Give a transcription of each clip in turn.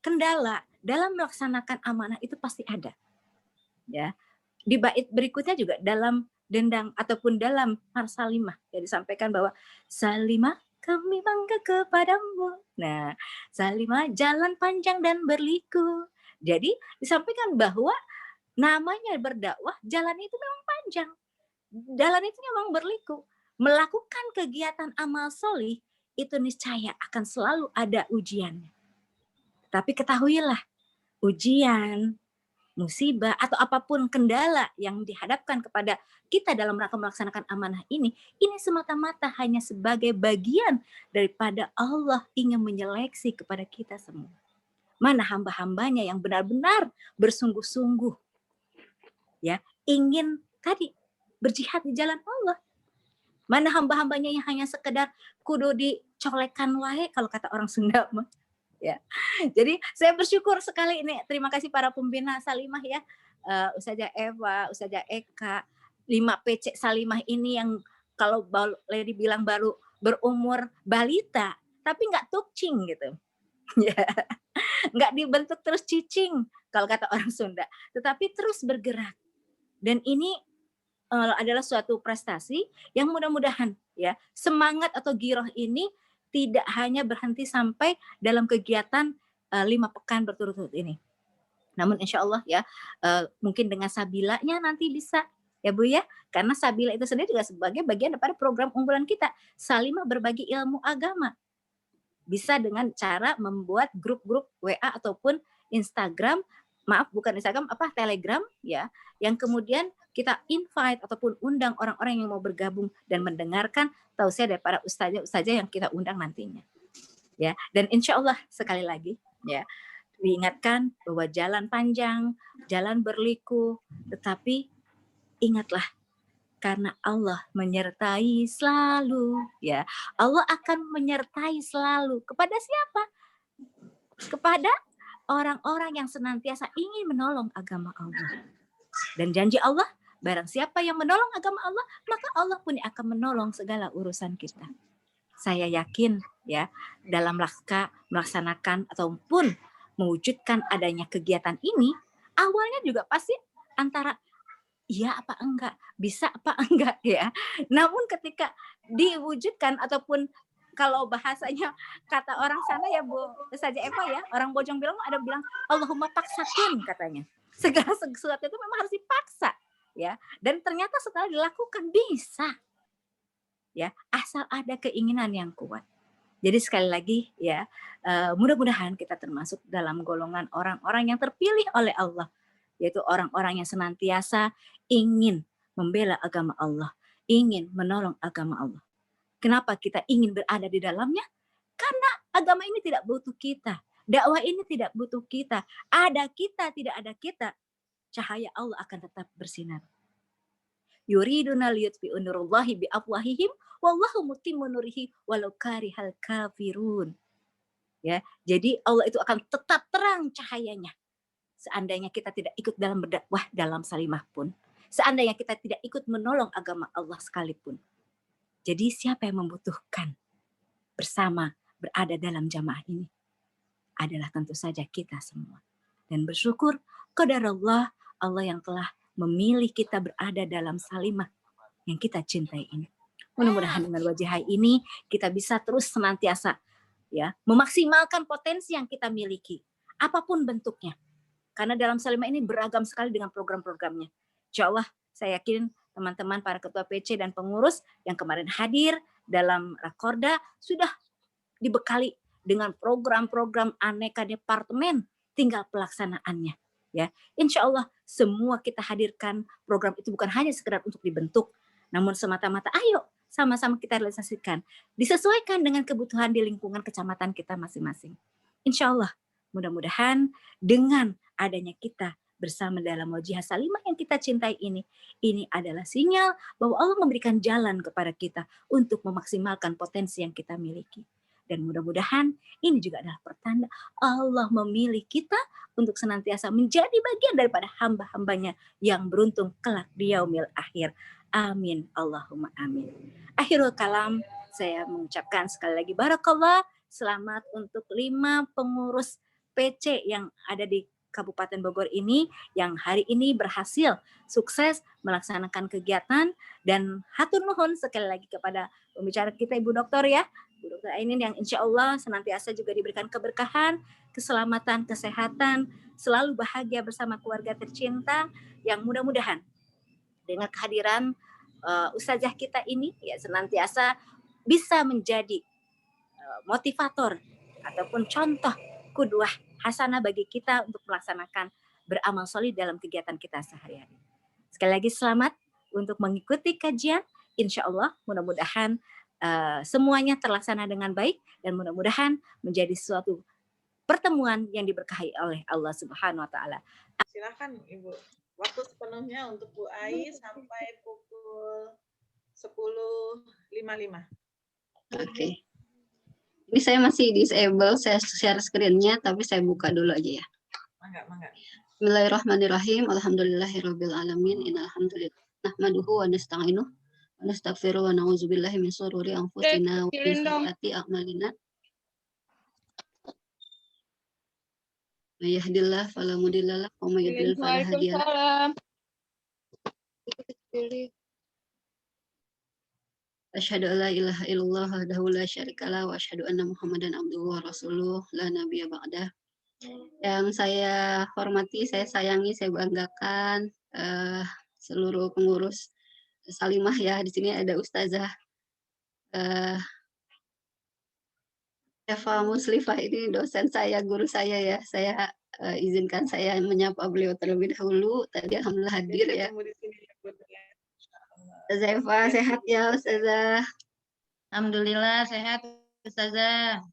kendala dalam melaksanakan amanah itu pasti ada, ya. Di bait berikutnya juga dalam dendang ataupun dalam Salimah ya disampaikan bahwa Salimah kami bangga kepadamu. Nah, Salimah jalan panjang dan berliku. Jadi disampaikan bahwa namanya berdakwah jalan itu memang panjang. Jalan itu memang berliku. Melakukan kegiatan amal solih itu niscaya akan selalu ada ujiannya. Tapi ketahuilah, ujian, musibah atau apapun kendala yang dihadapkan kepada kita dalam rangka melaksanakan amanah ini semata-mata hanya sebagai bagian daripada Allah ingin menyeleksi kepada kita semua. Mana hamba-hambanya yang benar-benar bersungguh-sungguh ya, ingin tadi berjihad di jalan Allah. Mana hamba-hambanya yang hanya sekedar kudu dicolekan wae kalau kata orang Sunda mah. Ya. Jadi saya bersyukur sekali ini. Terima kasih para pembina Salimah ya. Ustazah Eva, Ustazah Eka, 5 PC Salimah ini yang kalau boleh dibilang baru berumur balita, tapi nggak tukcing gitu. Ya, nggak dibentuk terus cicing kalau kata orang Sunda, tetapi terus bergerak. Dan ini adalah suatu prestasi yang mudah-mudahan ya semangat atau giroh ini tidak hanya berhenti sampai dalam kegiatan 5 pekan berturut-turut ini. Namun insya Allah ya mungkin dengan sabilanya nanti bisa ya Bu ya, karena sabila itu sendiri juga sebagai bagian daripada program unggulan kita, Salimah berbagi ilmu agama. Bisa dengan cara membuat grup-grup WA ataupun Instagram, maaf bukan Instagram, Telegram ya, yang kemudian kita invite ataupun undang orang-orang yang mau bergabung dan mendengarkan tausiah dari para ustazah-ustazah yang kita undang nantinya. Ya, dan insya Allah sekali lagi ya, diingatkan bahwa jalan panjang, jalan berliku, tetapi ingatlah karena Allah menyertai selalu ya. Allah akan menyertai selalu kepada siapa? Kepada orang-orang yang senantiasa ingin menolong agama Allah. Dan janji Allah, barang siapa yang menolong agama Allah, maka Allah pun akan menolong segala urusan kita. Saya yakin ya, dalam melaksanakan ataupun mewujudkan adanya kegiatan ini, awalnya juga pasti antara iya apa enggak, bisa apa enggak ya. Namun ketika diwujudkan ataupun kalau bahasanya kata orang sana ya Bu Ustazah Eva ya, orang Bojong bilang ada bilang Allahumma paksakan katanya. Segala sesuatu itu memang harus dipaksa ya. Dan ternyata setelah dilakukan bisa ya, asal ada keinginan yang kuat. Jadi sekali lagi ya, mudah-mudahan kita termasuk dalam golongan orang-orang yang terpilih oleh Allah, yaitu orang-orang yang senantiasa ingin membela agama Allah, ingin menolong agama Allah. Kenapa kita ingin berada di dalamnya? Karena agama ini tidak butuh kita, dakwah ini tidak butuh kita. Ada kita, tidak ada kita, cahaya Allah akan tetap bersinar. Yuriduna liyutfi'u nurullahi biafwahihim wallahu mutimmu nurihi walau karihal kafirun. Ya, jadi Allah itu akan tetap terang cahayanya. Seandainya kita tidak ikut dalam berdakwah dalam Salimah pun, seandainya kita tidak ikut menolong agama Allah sekalipun. Jadi siapa yang membutuhkan bersama berada dalam jamaah ini? Adalah tentu saja kita semua. Dan bersyukur qadarullah Allah yang telah memilih kita berada dalam Salimah yang kita cintai ini. Mudah-mudahan dengan wajah ini kita bisa terus senantiasa ya memaksimalkan potensi yang kita miliki apapun bentuknya. Karena dalam Salimah ini beragam sekali dengan program-programnya. Insya Allah saya yakin teman-teman para ketua PC dan pengurus yang kemarin hadir dalam Rakorda sudah dibekali dengan program-program aneka departemen, tinggal pelaksanaannya. Ya, insya Allah semua kita hadirkan program itu bukan hanya sekedar untuk dibentuk, namun semata-mata ayo sama-sama kita realisasikan, disesuaikan dengan kebutuhan di lingkungan kecamatan kita masing-masing. Insya Allah, mudah-mudahan dengan adanya kita bersama dalam wajah Salimah yang kita cintai ini adalah sinyal bahwa Allah memberikan jalan kepada kita untuk memaksimalkan potensi yang kita miliki. Dan mudah-mudahan ini juga adalah pertanda Allah memilih kita untuk senantiasa menjadi bagian daripada hamba-hambanya yang beruntung kelak di yaumil akhir. Amin. Allahumma amin. Akhirul kalam, saya mengucapkan sekali lagi barakallah. Selamat untuk 5 pengurus PC yang ada di Kabupaten Bogor ini yang hari ini berhasil sukses melaksanakan kegiatan, dan hatur nuhun sekali lagi kepada pembicara kita Ibu Dokter ya, Bu Dokter Ainin, yang insya Allah senantiasa juga diberikan keberkahan, keselamatan, kesehatan, selalu bahagia bersama keluarga tercinta, yang mudah-mudahan dengan kehadiran ustazah kita ini ya senantiasa bisa menjadi motivator ataupun contoh kudwah hasanah bagi kita untuk melaksanakan beramal solih dalam kegiatan kita sehari-hari. Sekali lagi selamat untuk mengikuti kajian. Insya Allah mudah-mudahan semuanya terlaksana dengan baik dan mudah-mudahan menjadi suatu pertemuan yang diberkahi oleh Allah Subhanahu wa taala. Silakan Ibu. Waktu sepenuhnya untuk Bu Ai sampai pukul 10.55. Oke. Ini saya masih disable, saya share screen-nya, tapi saya buka dulu aja ya. Mangga. Bismillahirrahmanirrahim. Alhamdulillahirabbil alamin. Innal hamdalillah nahmaduhu wa nasta'inuhu wa nastaghfiruh wa na'udzubillahi min shururi anfusina wa min sayyiati a'malina. May yahdihillahu fala mudilla lahu wa may yudlil fala hadiya lahu. Asyhadu an la ilaha illallah wahdahu la syarikalah wa asyhadu anna Muhammadan abduhu wa rasuluh la nabiyya ba'dah. Yang saya hormati, saya sayangi, saya banggakan seluruh pengurus Salimah ya. Di sini ada Ustazah Eva Muslifah, ini dosen saya, guru saya ya. Saya izinkan saya menyapa beliau terlebih dahulu. Tadi alhamdulillah hadir ya. Ustazah Eva sehat ya Ustazah? Alhamdulillah sehat Ustazah.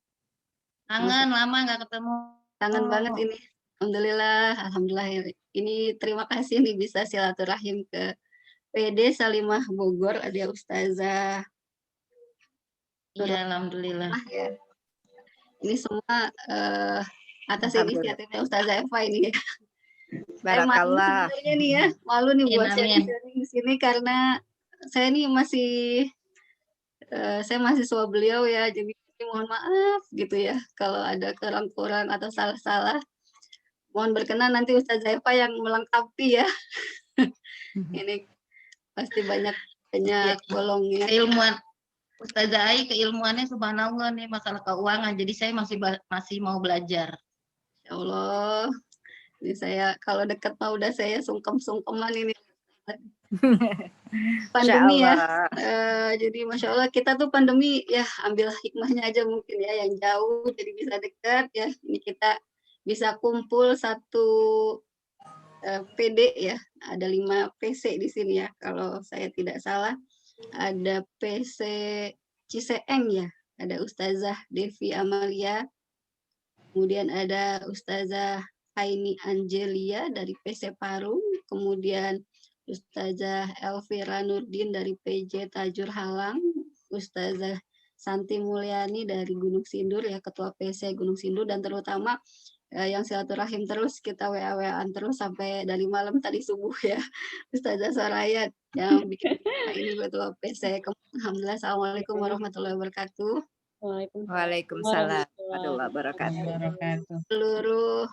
Kangen lama nggak ketemu. Kangen banget ini. Alhamdulillah. Ini terima kasih nih bisa silaturahim ke PD Salimah Bogor, ada Ustazah. Iya, alhamdulillah. Ya. Ini semua atas inisiatifnya Ustazah Eva ini ya. Barakallah. Malu nih ya, malu nih buat sharing di sini karena saya ini saya mahasiswa beliau ya, jadi mohon maaf gitu ya kalau ada kurang-kurang atau salah-salah. Mohon berkenan nanti Ustazah Eva yang melengkapi ya. Ini pasti banyak bolongnya. Keilmuan Ustazah Ai, keilmuannya subhanallah nih masalah keuangan. Jadi saya masih mau belajar. Ya Allah. Ini saya kalau dekat mah udah saya sungkem-sungkeman ini. Pandemi ya. Jadi Masya Allah kita tuh pandemi ya ambil hikmahnya aja mungkin ya, yang jauh jadi bisa dekat ya. Ini kita bisa kumpul satu PD ya. Ada 5 PC di sini ya kalau saya tidak salah. Ada PC Ciseeng ya. Ada Ustazah Devi Amalia. Kemudian ada Ustazah Aini Angelia dari PC Parung, kemudian Ustazah Elvira Nurdin dari PJ Tajur Halang, Ustazah Santi Mulyani dari Gunung Sindur ya, Ketua PC Gunung Sindur, dan terutama yang silaturahim terus, kita WA-WA-an terus sampai dari malam tadi subuh ya, Ustazah Soraya yang bikin ini Ketua PC. Alhamdulillah, Assalamualaikum warahmatullahi wabarakatuh. Waalaikumsalam warahmatullahi wabarakatuh. Seluruh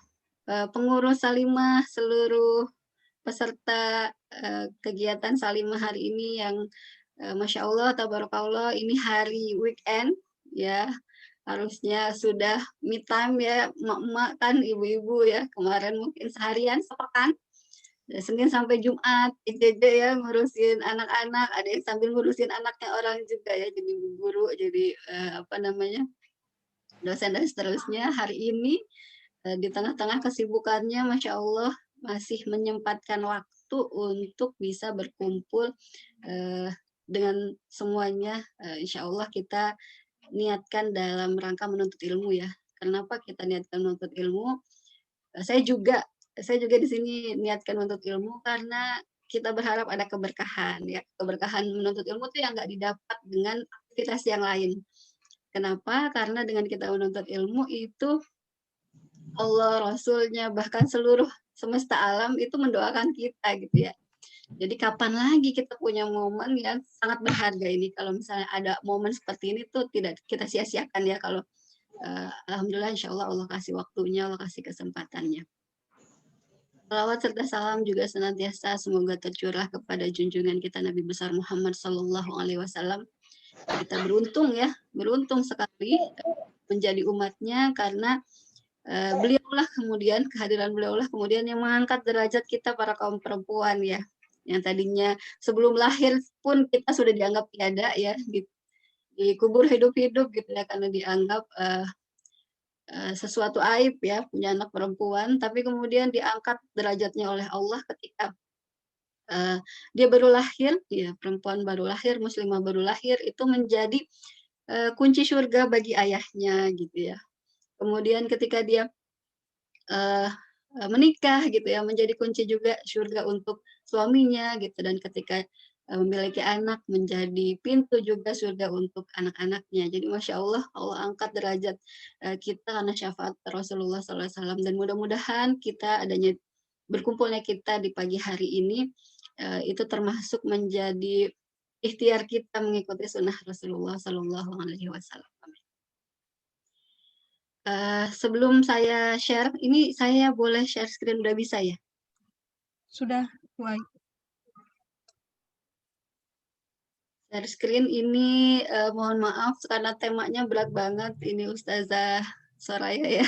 pengurus Salimah, seluruh peserta kegiatan Salimah hari ini yang Masya Allah, Tabarakallah, ini hari weekend ya, harusnya sudah me time ya, emak-emak kan, ibu-ibu ya, kemarin mungkin seharian, sepekan, dari Senin sampai Jumat, IJJ ya, ngurusin anak-anak, ada yang sambil ngurusin anaknya orang juga ya, jadi guru, jadi dosen dan seterusnya. Hari ini di tengah-tengah kesibukannya, Masya Allah, masih menyempatkan waktu untuk bisa berkumpul dengan semuanya. Insya Allah kita niatkan dalam rangka menuntut ilmu ya. Kenapa kita niatkan menuntut ilmu? Saya juga di sini niatkan menuntut ilmu karena kita berharap ada keberkahan ya. Keberkahan menuntut ilmu itu yang nggak didapat dengan aktivitas yang lain. Kenapa? Karena dengan kita menuntut ilmu itu Allah, Rasulnya, bahkan seluruh semesta alam itu mendoakan kita gitu ya. Jadi kapan lagi kita punya momen yang sangat berharga ini, kalau misalnya ada momen seperti ini tuh tidak kita sia-siakan ya. Kalau Alhamdulillah, insya Allah Allah kasih waktunya, Allah kasih kesempatannya. Salawat serta salam juga senantiasa semoga tercurah kepada junjungan kita Nabi besar Muhammad Sallallahu Alaihi Wasallam. Kita beruntung ya, beruntung sekali menjadi umatnya, karena beliaulah kemudian, kehadiran beliaulah kemudian yang mengangkat derajat kita para kaum perempuan ya, yang tadinya sebelum lahir pun kita sudah dianggap tiada ya, dikubur hidup-hidup gitu ya, karena dianggap sesuatu aib ya punya anak perempuan, tapi kemudian diangkat derajatnya oleh Allah ketika dia baru lahir, ya perempuan baru lahir, muslimah baru lahir, itu menjadi kunci surga bagi ayahnya gitu ya. Kemudian ketika dia menikah gitu ya, menjadi kunci juga surga untuk suaminya gitu, dan ketika memiliki anak menjadi pintu juga surga untuk anak-anaknya. Jadi masya Allah, Allah angkat derajat kita karena syafaat Rasulullah SAW, dan mudah-mudahan kita adanya berkumpulnya kita di pagi hari ini itu termasuk menjadi ikhtiar kita mengikuti sunnah Rasulullah SAW. Sebelum saya share, ini saya boleh share screen, udah bisa ya? Sudah, Bu Ai. Share screen ini mohon maaf karena temanya berat banget, ini Ustazah Soraya ya.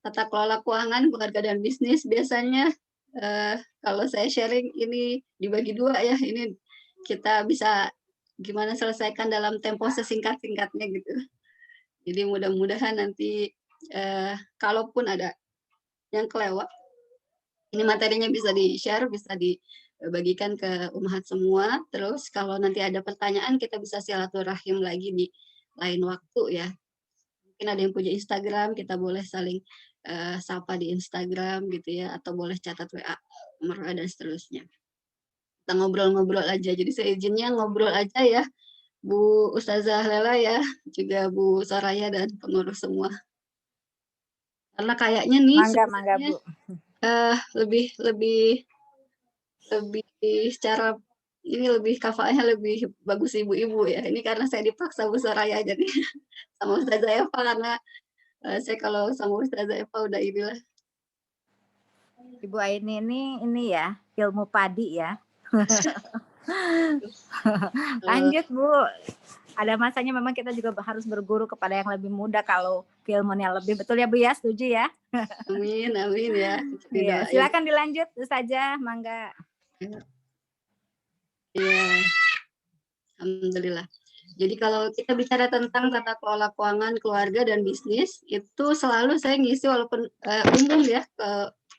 Tata kelola keuangan, keluarga dan bisnis. Biasanya kalau saya sharing ini dibagi dua ya, ini kita bisa gimana selesaikan dalam tempo sesingkat-singkatnya gitu. Jadi mudah-mudahan nanti kalaupun ada yang kelewat, ini materinya bisa di-share, bisa dibagikan ke umat semua. Terus kalau nanti ada pertanyaan, kita bisa silaturahim lagi di lain waktu ya. Mungkin ada yang punya Instagram, kita boleh saling sapa di Instagram gitu ya, atau boleh catat WA, nomor WA dan seterusnya. Kita ngobrol-ngobrol aja. Jadi saya izinnya ngobrol aja ya, Bu Ustazah Lela ya, juga Bu Soraya dan pengurus semua. Karena kayaknya nih Mangga Bu. lebih secara ini lebih kafanya lebih bagus ibu-ibu ya. Ini karena saya dipaksa Bu Soraya jadi sama Ustazah Eva, karena saya kalau sama Ustazah Eva udah inilah. Ibu Aini ini ya, ilmu padi ya. Lanjut Bu. Ada masanya memang kita juga harus berguru kepada yang lebih muda kalau keilmuannya lebih. Betul ya Bu ya? Setuju ya? Amin, amin ya. Iya, silakan dilanjut saja, mangga. Iya. Alhamdulillah. Jadi kalau kita bicara tentang tata kelola keuangan keluarga dan bisnis, itu selalu saya ngisi walaupun umum ya,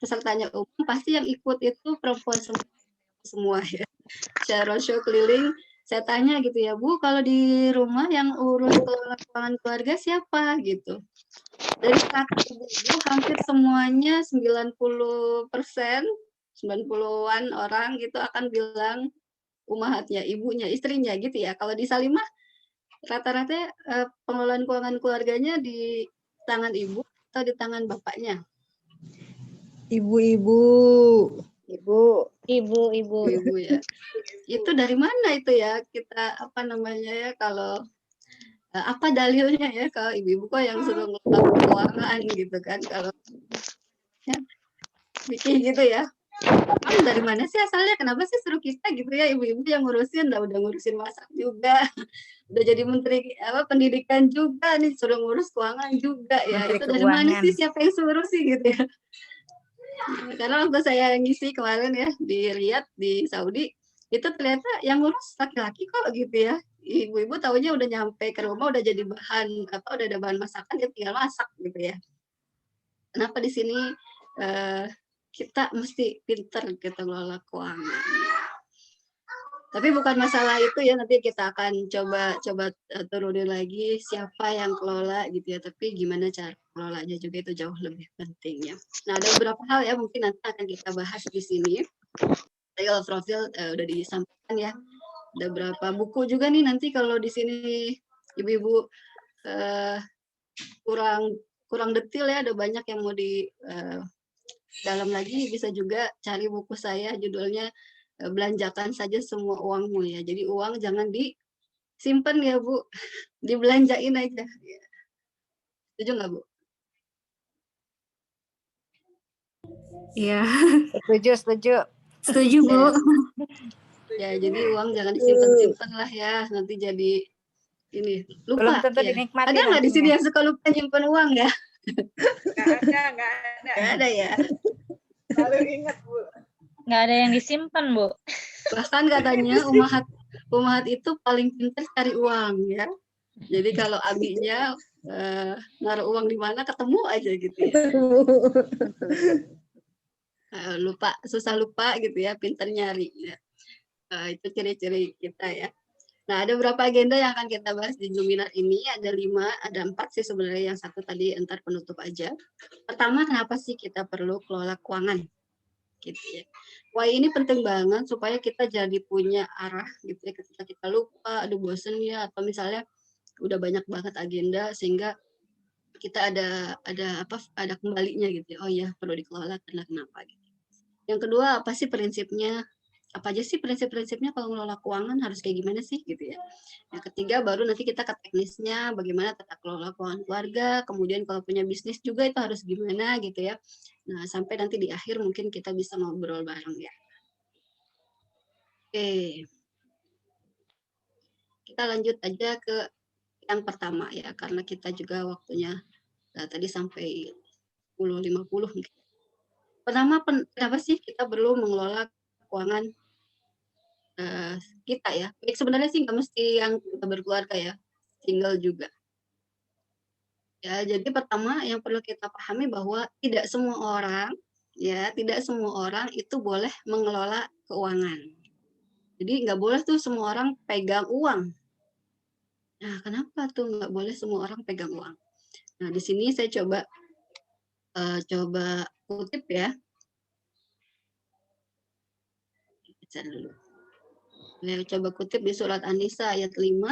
pesertanya umum, pasti yang ikut itu perempuan semua ya. Secara roadshow keliling, saya tanya gitu ya, Bu, kalau di rumah yang urus kelola keuangan keluarga siapa gitu. Dari 100 ibu hampir semuanya 90%, 90-an orang gitu akan bilang umahatnya, ibunya, istrinya gitu ya. Kalau di Salimah rata-rata pengelolaan keuangan keluarganya di tangan ibu atau di tangan bapaknya? Ibu-ibu. Ibu ya. Itu dari mana itu ya? Kita apa namanya ya, kalau apa dalilnya ya kalau ibu-ibu kok yang suruh ngelola keuangan gitu kan, kalau ya, bikin gitu ya. Dari mana sih asalnya? Kenapa sih suruh kita gitu ya, ibu-ibu yang ngurusin, udah ngurusin masak juga, udah jadi menteri pendidikan juga nih, suruh ngurus keuangan juga ya. Menteri Itu dari mana Keuangan. sih, siapa yang suruh sih gitu ya? Karena waktu saya ngisi kemarin ya di Riyadh di Saudi, itu ternyata yang ngurus laki-laki kok gitu ya. Ibu-ibu taunya udah nyampe ke rumah udah jadi bahan apa, udah ada bahan masakan, dia tinggal masak gitu ya. Kenapa di sini kita mesti pinter kita ngelola keuangan. Tapi bukan masalah itu ya, nanti kita akan coba turunin lagi siapa yang kelola gitu ya, tapi gimana cara kelolanya juga itu jauh lebih penting ya. Nah, ada beberapa hal ya mungkin nanti akan kita bahas di sini. Tadi kalau profil udah disampaikan ya. Ada beberapa buku juga nih nanti kalau di sini ibu-ibu kurang detail ya, ada banyak yang mau di dalam lagi, bisa juga cari buku saya judulnya Belanjakan Saja Semua Uangmu ya. Jadi uang jangan disimpan ya Bu, dibelanjain aja. Setuju nggak, Bu? Iya, Setuju. setuju Bu. Ya, jadi uang jangan disimpan-simpan lah ya, nanti jadi ini Belum lupa tentu ya. dinikmati Ada nggak di sini nantinya. yang suka lupa nyimpan uang ya? Nggak ada. Nggak ada ya. Selalu ingat, Bu. Nggak ada yang disimpan, Bu. Bahkan katanya umahat itu paling pintar cari uang ya. Jadi kalau abinya naruh uang di mana ketemu aja gitu ya. Lupa, susah lupa gitu ya, pintar nyari ya. Itu ciri-ciri kita ya. Nah, ada beberapa agenda yang akan kita bahas di Luminar ini. Ada 5, ada 4 sih sebenarnya. Yang satu tadi entar penutup aja. Pertama, kenapa sih kita perlu kelola keuangan? Gitu ya. Wah, ini penting banget supaya kita jadi punya arah gitu ya. Ketika kita lupa, aduh bosen ya, atau misalnya udah banyak banget agenda sehingga kita ada kembalinya gitu ya. Oh ya, perlu dikelola karena kenapa gitu. Yang kedua, apa sih prinsipnya? Apa aja sih prinsip-prinsipnya kalau ngelola keuangan harus kayak gimana sih gitu ya. Yang ketiga baru nanti kita ke teknisnya bagaimana tata kelola keuangan keluarga, kemudian kalau punya bisnis juga itu harus gimana gitu ya. Nah, sampai nanti di akhir mungkin kita bisa ngobrol bareng ya. Oke. Kita lanjut aja ke yang pertama ya karena kita juga waktunya tadi sampai 10.50 mungkin. Pertama, kenapa sih kita perlu mengelola keuangan kita ya? Sebenarnya sih nggak mesti yang kita berkeluarga ya, single juga. Ya, jadi pertama yang perlu kita pahami bahwa tidak semua orang itu boleh mengelola keuangan. Jadi nggak boleh tuh semua orang pegang uang. Nah, kenapa tuh nggak boleh semua orang pegang uang? Nah, di sini saya coba kutip ya. Baca dulu. Saya coba kutip di surat An-Nisa ayat 5.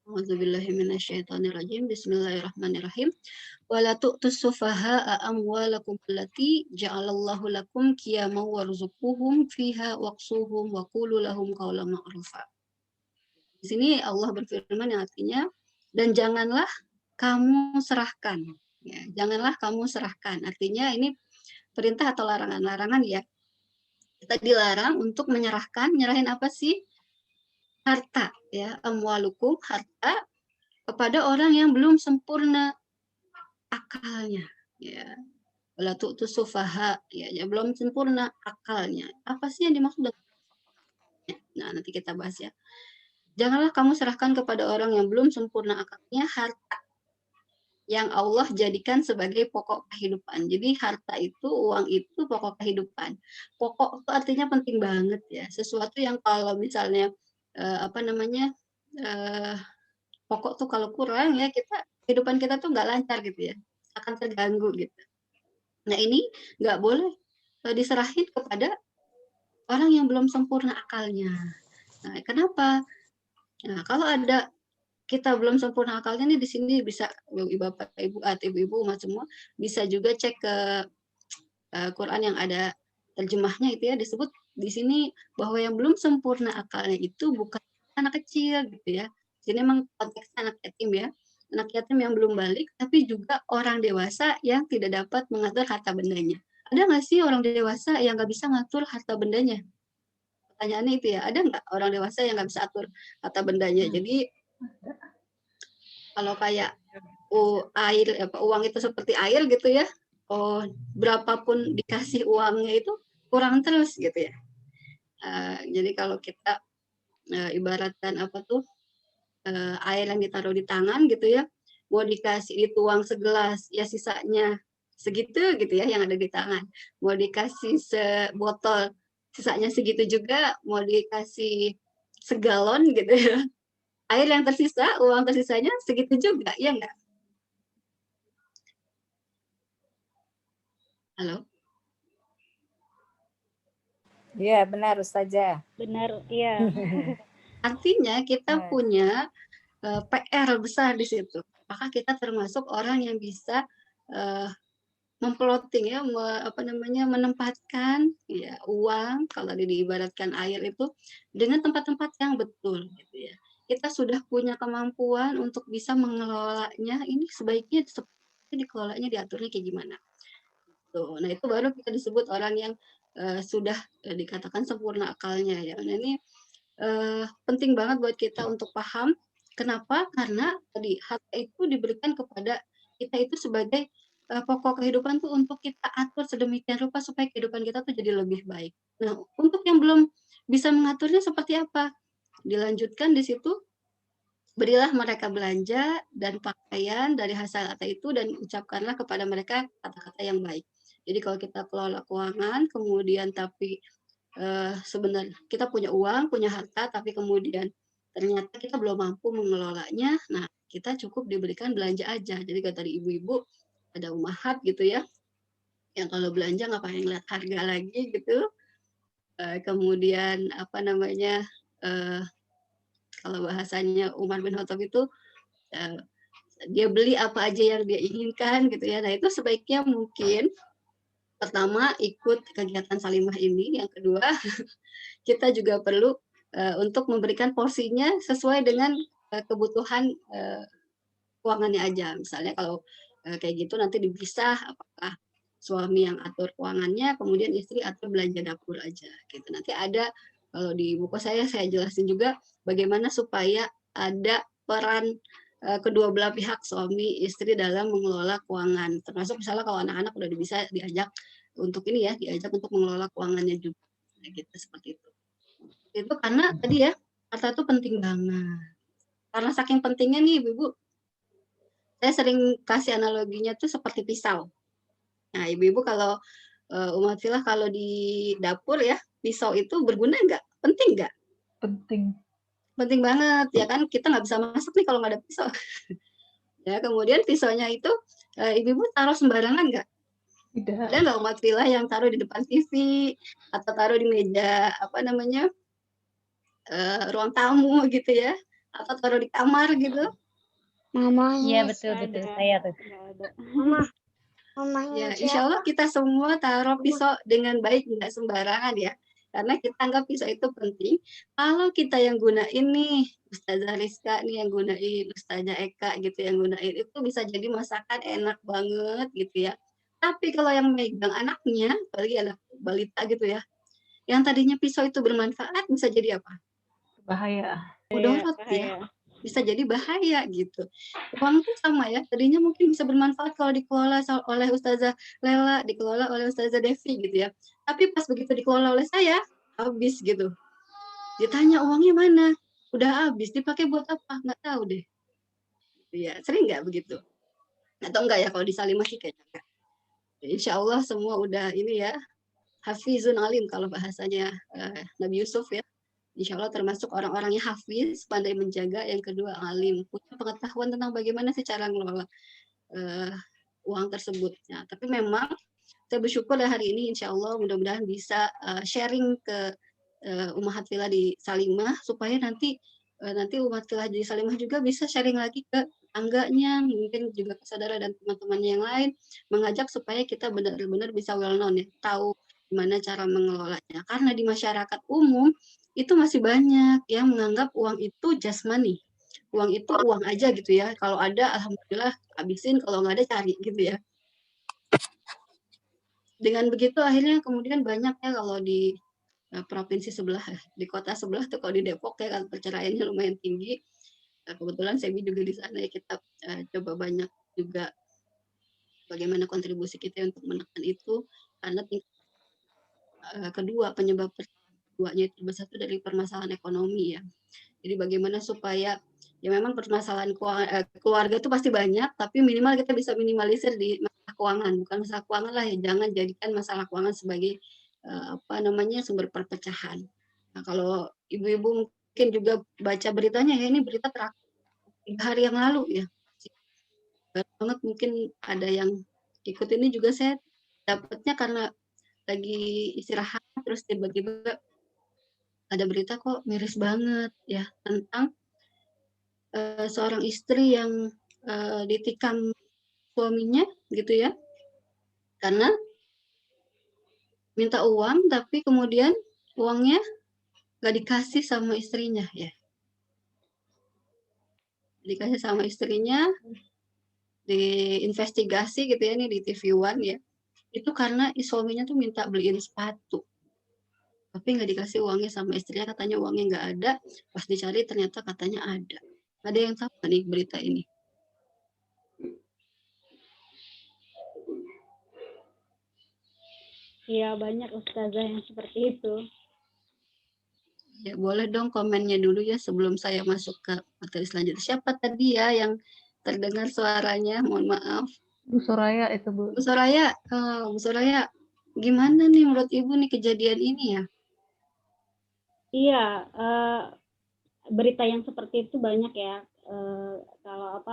A'udzubillahiminasyaitonirrajim. Bismillahirrahmanirrahim. Wala tu'tus sufaha'a amwalakum allati ja'alallahu lakum qiyaman warzuquhum fiha waqsuhum wa qulu lahum qawlan ma'rufa. Di sini Allah berfirman yang artinya dan janganlah kamu serahkan. Ya, janganlah kamu serahkan. Artinya ini perintah atau larangan ya. Kita dilarang untuk nyerahin apa sih? Harta ya, amwalukum, harta kepada orang yang belum sempurna akalnya ya. Wala tu'tus sufaha ya, belum sempurna akalnya. Apa sih yang dimaksud dengan nah, nanti kita bahas ya. Janganlah kamu serahkan kepada orang yang belum sempurna akalnya harta yang Allah jadikan sebagai pokok kehidupan. Jadi harta itu, uang itu pokok kehidupan. Pokok itu artinya penting banget ya. Sesuatu yang kalau misalnya pokok tuh kalau kurang ya kehidupan kita tuh nggak lancar gitu ya, akan terganggu gitu. Nah ini nggak boleh diserahin kepada orang yang belum sempurna akalnya. Nah kenapa? Nah kalau ada kita belum sempurna akalnya nih di sini bisa bapak ibu atau ibu-ibu umat semua bisa juga cek ke Quran yang ada terjemahnya itu ya disebut di sini bahwa yang belum sempurna akalnya itu bukan anak kecil gitu ya. Jadi memang konteksnya anak yatim ya. Anak yatim yang belum balik tapi juga orang dewasa yang tidak dapat mengatur harta bendanya. Ada nggak sih orang dewasa yang nggak bisa ngatur harta bendanya? Pertanyaannya itu ya, ada nggak orang dewasa yang nggak bisa atur harta bendanya? Jadi kalau kayak uang itu seperti air gitu ya, berapapun dikasih uangnya itu kurang terus gitu ya. Jadi kalau kita ibaratkan air yang ditaruh di tangan gitu ya, mau dikasih dituang segelas ya sisanya segitu gitu ya yang ada di tangan. Mau dikasih sebotol sisanya segitu juga, mau dikasih segalon gitu ya. Air yang tersisa, uang tersisanya segitu juga, ya enggak? Halo? Iya, benar Ustazah. Benar, iya. Artinya kita punya PR besar di situ. Maka kita termasuk orang yang bisa memploting ya, menempatkan ya uang kalau diibaratkan air itu dengan tempat-tempat yang betul gitu ya. kita sudah punya kemampuan untuk bisa mengelolanya, ini sebaiknya dikelolanya, diaturnya kayak gimana. Tuh. Nah, itu baru kita disebut orang yang sudah dikatakan sempurna akalnya ya. Nah, ini penting banget buat kita untuk paham. Kenapa? Karena tadi harta itu diberikan kepada kita itu sebagai pokok kehidupan tuh untuk kita atur sedemikian rupa supaya kehidupan kita tuh jadi lebih baik. Nah, untuk yang belum bisa mengaturnya seperti apa? Dilanjutkan di situ, berilah mereka belanja dan pakaian dari hasil harta itu dan ucapkanlah kepada mereka kata-kata yang baik. Jadi kalau kita kelola keuangan, kemudian tapi sebenarnya kita punya uang, punya harta, tapi kemudian ternyata kita belum mampu mengelolanya, nah kita cukup diberikan belanja aja. Jadi kalau tadi ibu-ibu ada umahat gitu ya, yang kalau belanja nggak pengen lihat harga lagi gitu. Kemudian apa namanya, kalau bahasanya Umar bin Khattab itu dia beli apa aja yang dia inginkan gitu ya. Nah itu sebaiknya mungkin pertama ikut kegiatan salimah ini, yang kedua kita juga perlu untuk memberikan porsinya sesuai dengan kebutuhan keuangannya aja. Misalnya kalau kayak gitu nanti dipisah, apakah suami yang atur keuangannya, kemudian istri atur belanja dapur aja. Gitu. Nanti ada kalau di buku saya jelasin juga bagaimana supaya ada peran kedua belah pihak suami istri dalam mengelola keuangan. Termasuk misalnya kalau anak-anak udah bisa diajak untuk ini ya, diajak untuk mengelola keuangannya juga. Nah, gitu seperti itu. Itu karena tadi ya, harta itu penting banget. Karena saking pentingnya nih ibu-ibu, saya sering kasih analoginya tuh seperti pisau. Nah ibu-ibu kalau umat filah kalau di dapur ya, pisau itu berguna nggak? Penting nggak? Penting. Penting banget ya kan, kita nggak bisa masak nih kalau nggak ada pisau. Ya kemudian pisaunya itu ibu-ibu taruh sembarangan nggak? Tidak. Ada nggak umat filah yang taruh di depan TV atau taruh di meja apa namanya ruang tamu gitu ya, atau taruh di kamar gitu? Iya betul saya tuh. Ya, insya Allah kita semua taruh pisau dengan baik, nggak sembarangan ya. Karena kita anggap pisau itu penting. Kalau kita yang gunain nih, Ustazah Rizka nih yang gunain, Ustazah Eka gitu yang gunain, itu bisa jadi masakan enak banget gitu ya. Tapi kalau yang megang anaknya, apalagi anak balita gitu ya, yang tadinya pisau itu bermanfaat, bisa jadi apa? Bahaya. Mudorot ya. Bisa jadi bahaya gitu. Uang tuh sama ya, tadinya mungkin bisa bermanfaat kalau dikelola oleh Ustazah Lela, dikelola oleh Ustazah Devi gitu ya. Tapi pas begitu dikelola oleh saya, habis gitu. Ditanya uangnya mana? Udah habis, dipakai buat apa? Nggak tahu deh. Ya, sering nggak begitu? Atau enggak ya kalau di Salimah sih kayaknya. Insya Allah semua udah ini ya, hafizun alim kalau bahasanya Nabi Yusuf ya. Insya Allah termasuk orang-orang yang hafiz, pandai menjaga, yang kedua alim, punya pengetahuan tentang bagaimana sih cara mengelola uang tersebut. Nah, tapi memang saya bersyukur ya hari ini insya Allah mudah-mudahan bisa sharing ke umat filah di Salimah supaya nanti umat filah di Salimah juga bisa sharing lagi ke tetangganya, mungkin juga ke saudara dan teman-temannya yang lain, mengajak supaya kita benar-benar bisa well known ya, tahu gimana cara mengelolanya. Karena di masyarakat umum itu masih banyak yang menganggap uang itu just money. Uang itu uang aja gitu ya. Kalau ada alhamdulillah habisin, kalau nggak ada cari gitu ya. Dengan begitu akhirnya kemudian banyak ya kalau di provinsi sebelah, di kota sebelah tuh kalau di Depok ya kan perceraiannya lumayan tinggi. Kebetulan Sebi juga di sana ya, kita coba banyak juga bagaimana kontribusi kita untuk menekan itu, karena kedua penyebab keduanya itu satu dari permasalahan ekonomi ya. Jadi bagaimana supaya ya memang permasalahan keluarga itu pasti banyak, tapi minimal kita bisa minimalisir di masalah keuangan, bukan masalah keuangan lah ya, jangan jadikan masalah keuangan sebagai sumber perpecahan. Nah, kalau ibu-ibu mungkin juga baca beritanya ya, ini berita terakhir 3 hari yang lalu ya. Banget mungkin ada yang ikut ini juga saya dapatnya karena lagi istirahat terus tiba-tiba ada berita kok miris banget ya tentang seorang istri yang ditikam suaminya gitu ya, karena minta uang tapi kemudian uangnya nggak dikasih sama istrinya ya. dikasih sama istrinya, diinvestigasi gitu ya, ini di TV One ya. Itu karena suaminya tuh minta beliin sepatu. Tapi nggak dikasih uangnya sama istrinya, katanya uangnya nggak ada. Pas dicari ternyata katanya ada. Ada yang tahu nggak nih berita ini? Iya, banyak ustazah yang seperti itu. Ya, boleh dong komennya dulu ya sebelum saya masuk ke materi selanjutnya. Siapa tadi ya yang terdengar suaranya? Mohon maaf. Bu Soraya itu, Bu. Bu Soraya, Bu Soraya, gimana nih menurut Ibu nih kejadian ini ya? Iya, berita yang seperti itu banyak ya. Kalau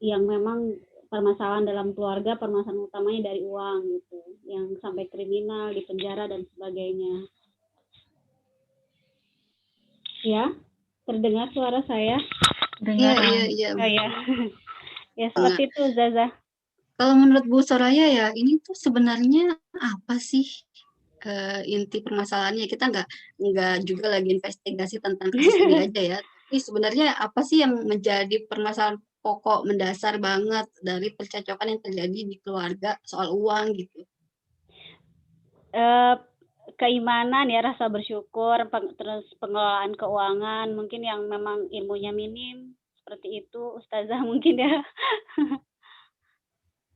yang memang permasalahan dalam keluarga, permasalahan utamanya dari uang gitu, yang sampai kriminal, di penjara dan sebagainya. Ya, terdengar suara saya? Iya, iya. Oh ya, ya seperti itu Zaza. Kalau menurut Bu Soraya ya, ini tuh sebenarnya apa sih inti permasalahannya? Kita nggak juga lagi investigasi tentang kasus ini aja ya. Tapi sebenarnya apa sih yang menjadi permasalahan pokok mendasar banget dari percekcokan yang terjadi di keluarga soal uang gitu? Keimanan ya, rasa bersyukur, terus pengelolaan keuangan, mungkin yang memang ilmunya minim, seperti itu Ustazah mungkin ya.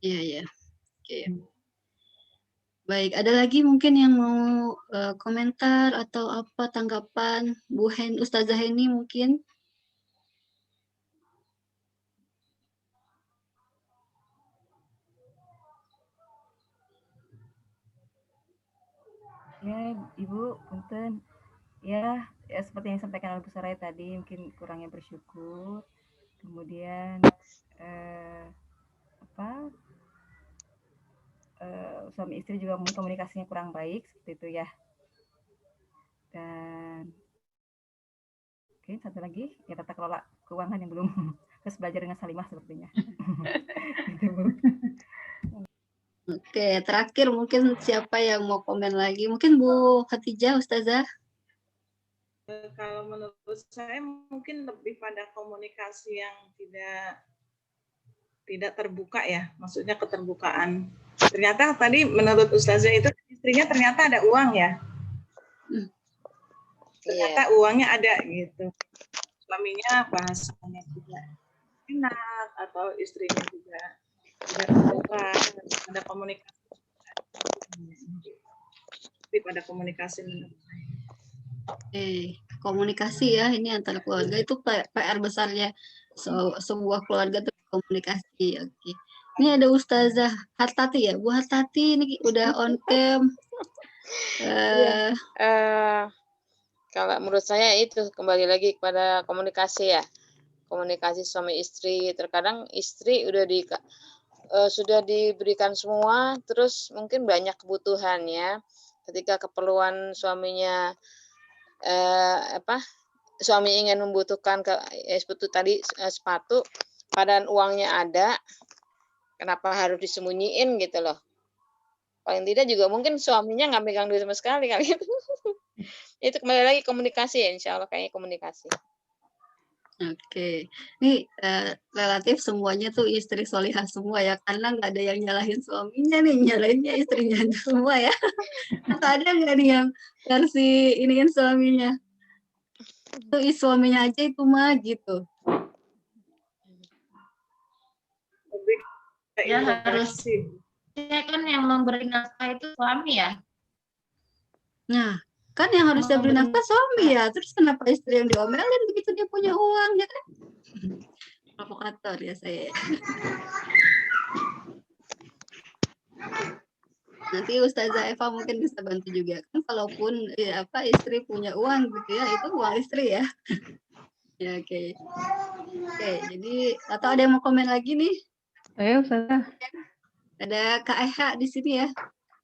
Iya, iya. Oke. Baik, ada lagi mungkin yang mau komentar atau apa tanggapan Bu Ustazah Heni mungkin? Ya, Ibu, punten. Ya, seperti yang disampaikan oleh Bu Soraya tadi, mungkin kurangnya bersyukur. Kemudian suami istri juga mungkin komunikasinya kurang baik seperti itu ya. Dan oke, satu lagi ya tata kelola keuangan yang belum terus belajar dengan Salimah sepertinya. Gitu, Bu. Oke, terakhir mungkin siapa yang mau komen lagi? Mungkin Bu Khatijah, Ustazah. Kalau menurut saya mungkin lebih pada komunikasi yang tidak terbuka ya, maksudnya keterbukaan. Ternyata tadi menurut Ustazah itu istrinya ternyata ada uang ya. Ternyata uangnya ada gitu. Suaminya bahasanya tidak enak atau istrinya juga tidak terbuka, ada komunikasi. Tapi pada komunikasi menurut saya. Komunikasi ya, ini antara keluarga itu PR besarnya sebuah keluarga itu komunikasi. Oke. Ini ada Ustazah Hartati ya, Bu Hartati ini udah on cam. Kalau menurut saya itu kembali lagi kepada komunikasi ya, komunikasi suami istri. Terkadang istri sudah diberikan semua, terus mungkin banyak kebutuhan ya. Ketika keperluan suaminya suami ingin membutuhkan seperti tadi sepatu, padahal uangnya ada, kenapa harus disembunyiin gitu loh. Paling tidak juga mungkin suaminya nggak megang duit sama sekali kali itu. Itu kembali lagi komunikasi ya, insya Allah kayaknya komunikasi. Oke, ini relatif semuanya tuh istri solihah semua ya, karena nggak ada yang nyalahin suaminya nih, nyalahinnya istrinya semua ya. Atau ada nggak nih yang versi iniin suaminya? Itu suaminya aja itu mah gitu. Ya harus. Ya kan yang memberi nafkah itu suami ya. Nah, kan yang harus dia beri nafkah suami ya. Terus kenapa istri yang diomelin begitu dia punya uang ya kan? Provokator ya saya. Nanti Ustazah Eva mungkin bisa bantu juga kan, kalaupun istri punya uang gitu ya, itu uang istri ya. Ya oke. Oke, jadi atau ada yang mau komen lagi nih? Ayo, Ustazah. Ada Kak Eha di sini ya.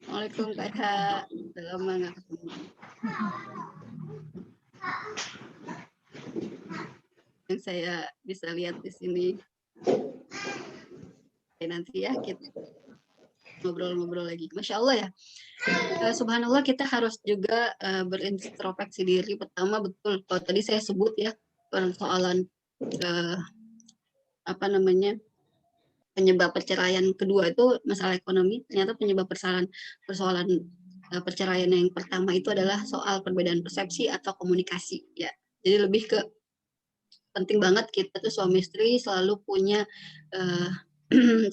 Assalamualaikum Kak Eha. Udah lama nggak ketemu. Yang saya bisa lihat di sini. Oke, nanti ya kita ngobrol-ngobrol lagi. Masya Allah ya. Subhanallah kita harus juga berintrospeksi diri. Pertama betul, kalau tadi saya sebut ya, persoalan penyebab perceraian kedua itu masalah ekonomi, ternyata penyebab persoalan perceraian yang pertama itu adalah soal perbedaan persepsi atau komunikasi ya. Jadi lebih ke penting banget kita tuh suami istri selalu punya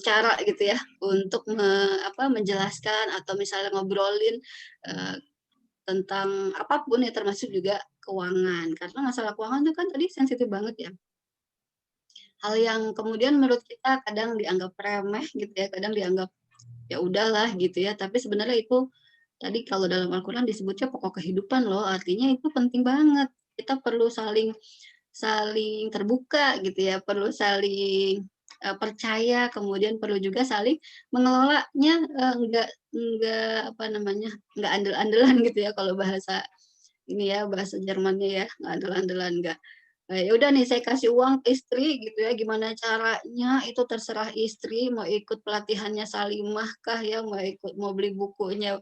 cara gitu ya untuk menjelaskan atau misalnya ngobrolin tentang apapun ya, termasuk juga keuangan, karena masalah keuangan itu kan tadi sensitif banget ya. Hal yang kemudian menurut kita kadang dianggap remeh gitu ya, kadang dianggap ya udahlah gitu ya, tapi sebenarnya itu tadi kalau dalam Al-Quran disebutnya pokok kehidupan loh, artinya itu penting banget. Kita perlu saling terbuka gitu ya, perlu saling percaya, kemudian perlu juga saling mengelolanya, enggak andel-andelan gitu ya, kalau bahasa ini ya, bahasa Jermannya ya, nggak andel-andelan, enggak. Ya udah nih saya kasih uang ke istri gitu ya, gimana caranya itu terserah istri, mau ikut pelatihannya Salimah kah ya, mau beli bukunya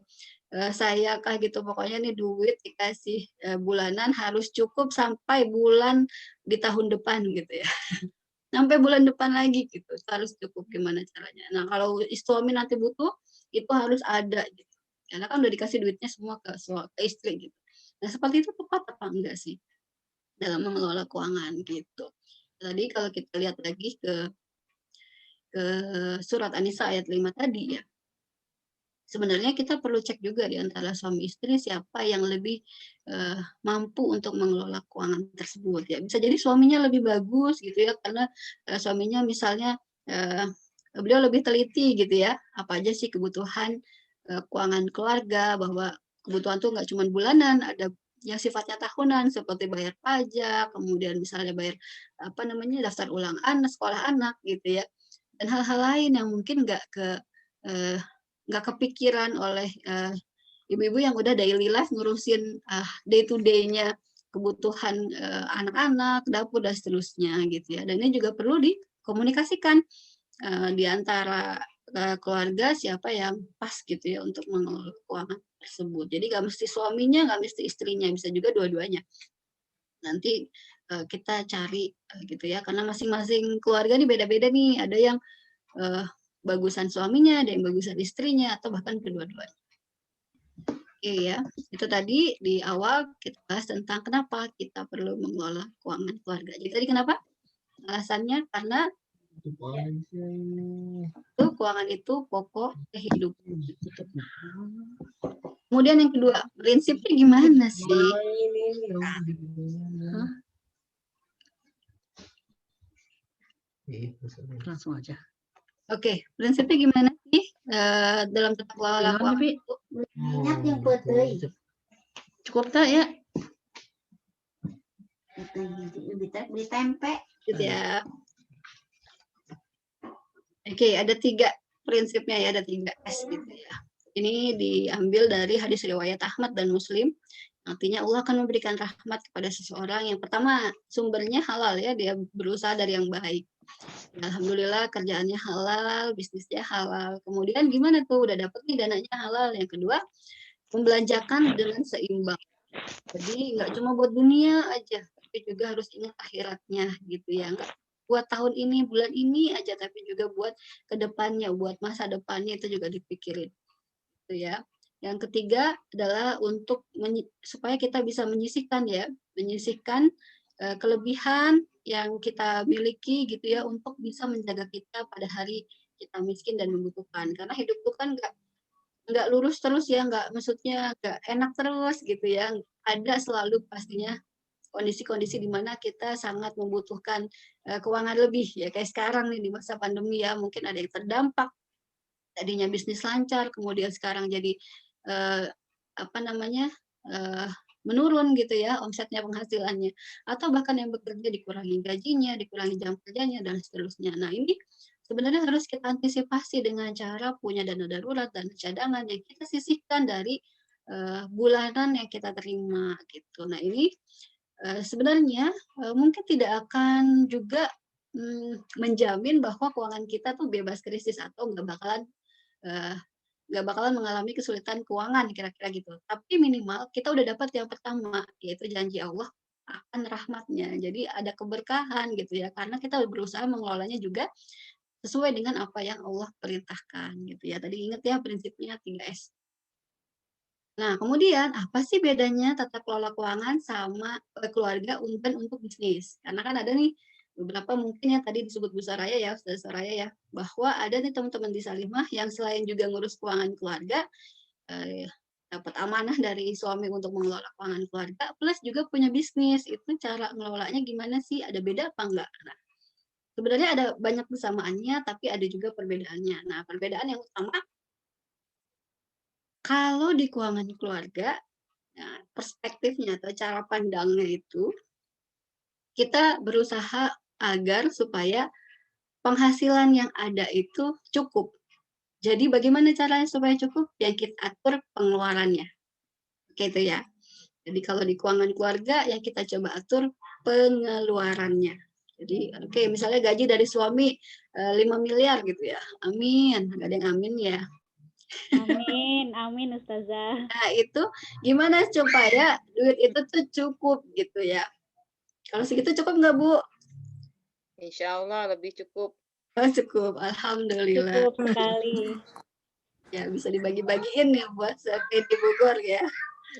saya kah gitu, pokoknya nih duit dikasih bulanan harus cukup sampai bulan di tahun depan gitu ya. Sampai bulan depan lagi gitu, itu harus cukup, gimana caranya. Nah kalau suami nanti butuh, itu harus ada gitu. Karena kan udah dikasih duitnya semua ke istri gitu. Nah seperti itu tepat apa enggak sih dalam mengelola keuangan gitu. Tadi kalau kita lihat lagi ke surat An-Nisa ayat 5 tadi ya, sebenarnya kita perlu cek juga di antara suami istri siapa yang lebih mampu untuk mengelola keuangan tersebut ya. Bisa jadi suaminya lebih bagus gitu ya, karena suaminya misalnya beliau lebih teliti gitu ya, apa aja sih kebutuhan keuangan keluarga, bahwa kebutuhan tuh nggak cuma bulanan, ada yang sifatnya tahunan seperti bayar pajak, kemudian misalnya bayar daftar ulang anak, sekolah anak gitu ya, dan hal-hal lain yang mungkin nggak kepikiran oleh ibu-ibu yang udah daily life ngurusin day to day-nya kebutuhan anak-anak, dapur dan seterusnya gitu ya. Dan ini juga perlu dikomunikasikan di antara keluarga siapa yang pas gitu ya untuk mengelola keuangan tersebut. Jadi nggak mesti suaminya, nggak mesti istrinya, bisa juga dua-duanya. Nanti kita cari gitu ya, karena masing-masing keluarga nih beda-beda nih. Ada yang bagusan suaminya, ada yang bagusan istrinya, atau bahkan kedua-duanya. Oke ya, itu tadi di awal kita bahas tentang kenapa kita perlu mengelola keuangan keluarga. Jadi tadi kenapa? Alasannya karena keuangan itu pokok kehidupan. Kemudian yang kedua, prinsipnya gimana sih? Langsung aja. Oke, prinsipnya gimana sih dalam tata kelola keuangan itu? Cukup tak ya? Beli tempe. Gitu ya. Oke, ada 3 prinsipnya ya, ada 3 S gitu ya. Ini diambil dari hadis riwayat Ahmad dan Muslim. Artinya Allah akan memberikan rahmat kepada seseorang. Yang pertama, sumbernya halal ya, dia berusaha dari yang baik. Alhamdulillah kerjaannya halal, bisnisnya halal. Kemudian gimana tuh, udah dapet nih dananya halal. Yang kedua, membelanjakan dengan seimbang. Jadi nggak cuma buat dunia aja, tapi juga harus ingat akhiratnya gitu ya. Nggak buat tahun ini, bulan ini aja, tapi juga buat kedepannya, buat masa depannya itu juga dipikirin. Gitu ya. Yang ketiga adalah untuk supaya kita bisa menyisihkan kelebihan yang kita miliki gitu ya, untuk bisa menjaga kita pada hari kita miskin dan membutuhkan. Karena hidup itu kan nggak lurus terus ya, maksudnya nggak enak terus gitu ya. Ada selalu pastinya kondisi-kondisi di mana kita sangat membutuhkan keuangan lebih ya, kayak sekarang nih di masa pandemi ya, mungkin ada yang terdampak, tadinya bisnis lancar, kemudian sekarang jadi menurun gitu ya omsetnya, penghasilannya, atau bahkan yang bekerja dikurangi gajinya, dikurangi jam kerjanya dan seterusnya. Nah ini sebenarnya harus kita antisipasi dengan cara punya dana darurat dan cadangan yang kita sisihkan dari bulanan yang kita terima gitu. Nah ini sebenarnya mungkin tidak akan juga menjamin bahwa keuangan kita tuh bebas krisis atau nggak bakalan mengalami kesulitan keuangan kira-kira gitu. Tapi minimal kita udah dapat yang pertama, yaitu janji Allah akan rahmatnya. Jadi ada keberkahan gitu ya, karena kita berusaha mengelolanya juga sesuai dengan apa yang Allah perintahkan gitu ya. Tadi ingat ya prinsipnya 3S. Nah, kemudian apa sih bedanya tata kelola keuangan sama keluarga dan untuk bisnis? Karena kan ada nih beberapa mungkin yang tadi disebut Bu Soraya ya, Ustaz Soraya ya, bahwa ada nih teman-teman di Salimah yang selain juga ngurus keuangan keluarga, eh, dapat amanah dari suami untuk mengelola keuangan keluarga, plus juga punya bisnis. Itu cara ngelolanya gimana sih? Ada beda apa enggak? Nah, sebenarnya ada banyak kesamaannya, tapi ada juga perbedaannya. Nah, perbedaan yang utama, kalau di keuangan keluarga, nah, perspektifnya atau cara pandangnya itu, kita berusaha agar supaya penghasilan yang ada itu cukup. Jadi bagaimana caranya supaya cukup? Yang kita atur pengeluarannya. Gitu ya. Jadi kalau di keuangan keluarga yang kita coba atur pengeluarannya. Jadi oke, misalnya gaji dari suami 5 miliar gitu ya. Amin. Nggak ada yang amin ya. Amin, amin Ustazah. Nah, itu gimana supaya duit itu tuh cukup gitu ya. Kalau segitu cukup nggak, Bu? Insya Allah lebih cukup. Oh, cukup. Alhamdulillah. Cukup sekali. Ya, bisa dibagi-bagiin ya buat sampai di Bogor ya.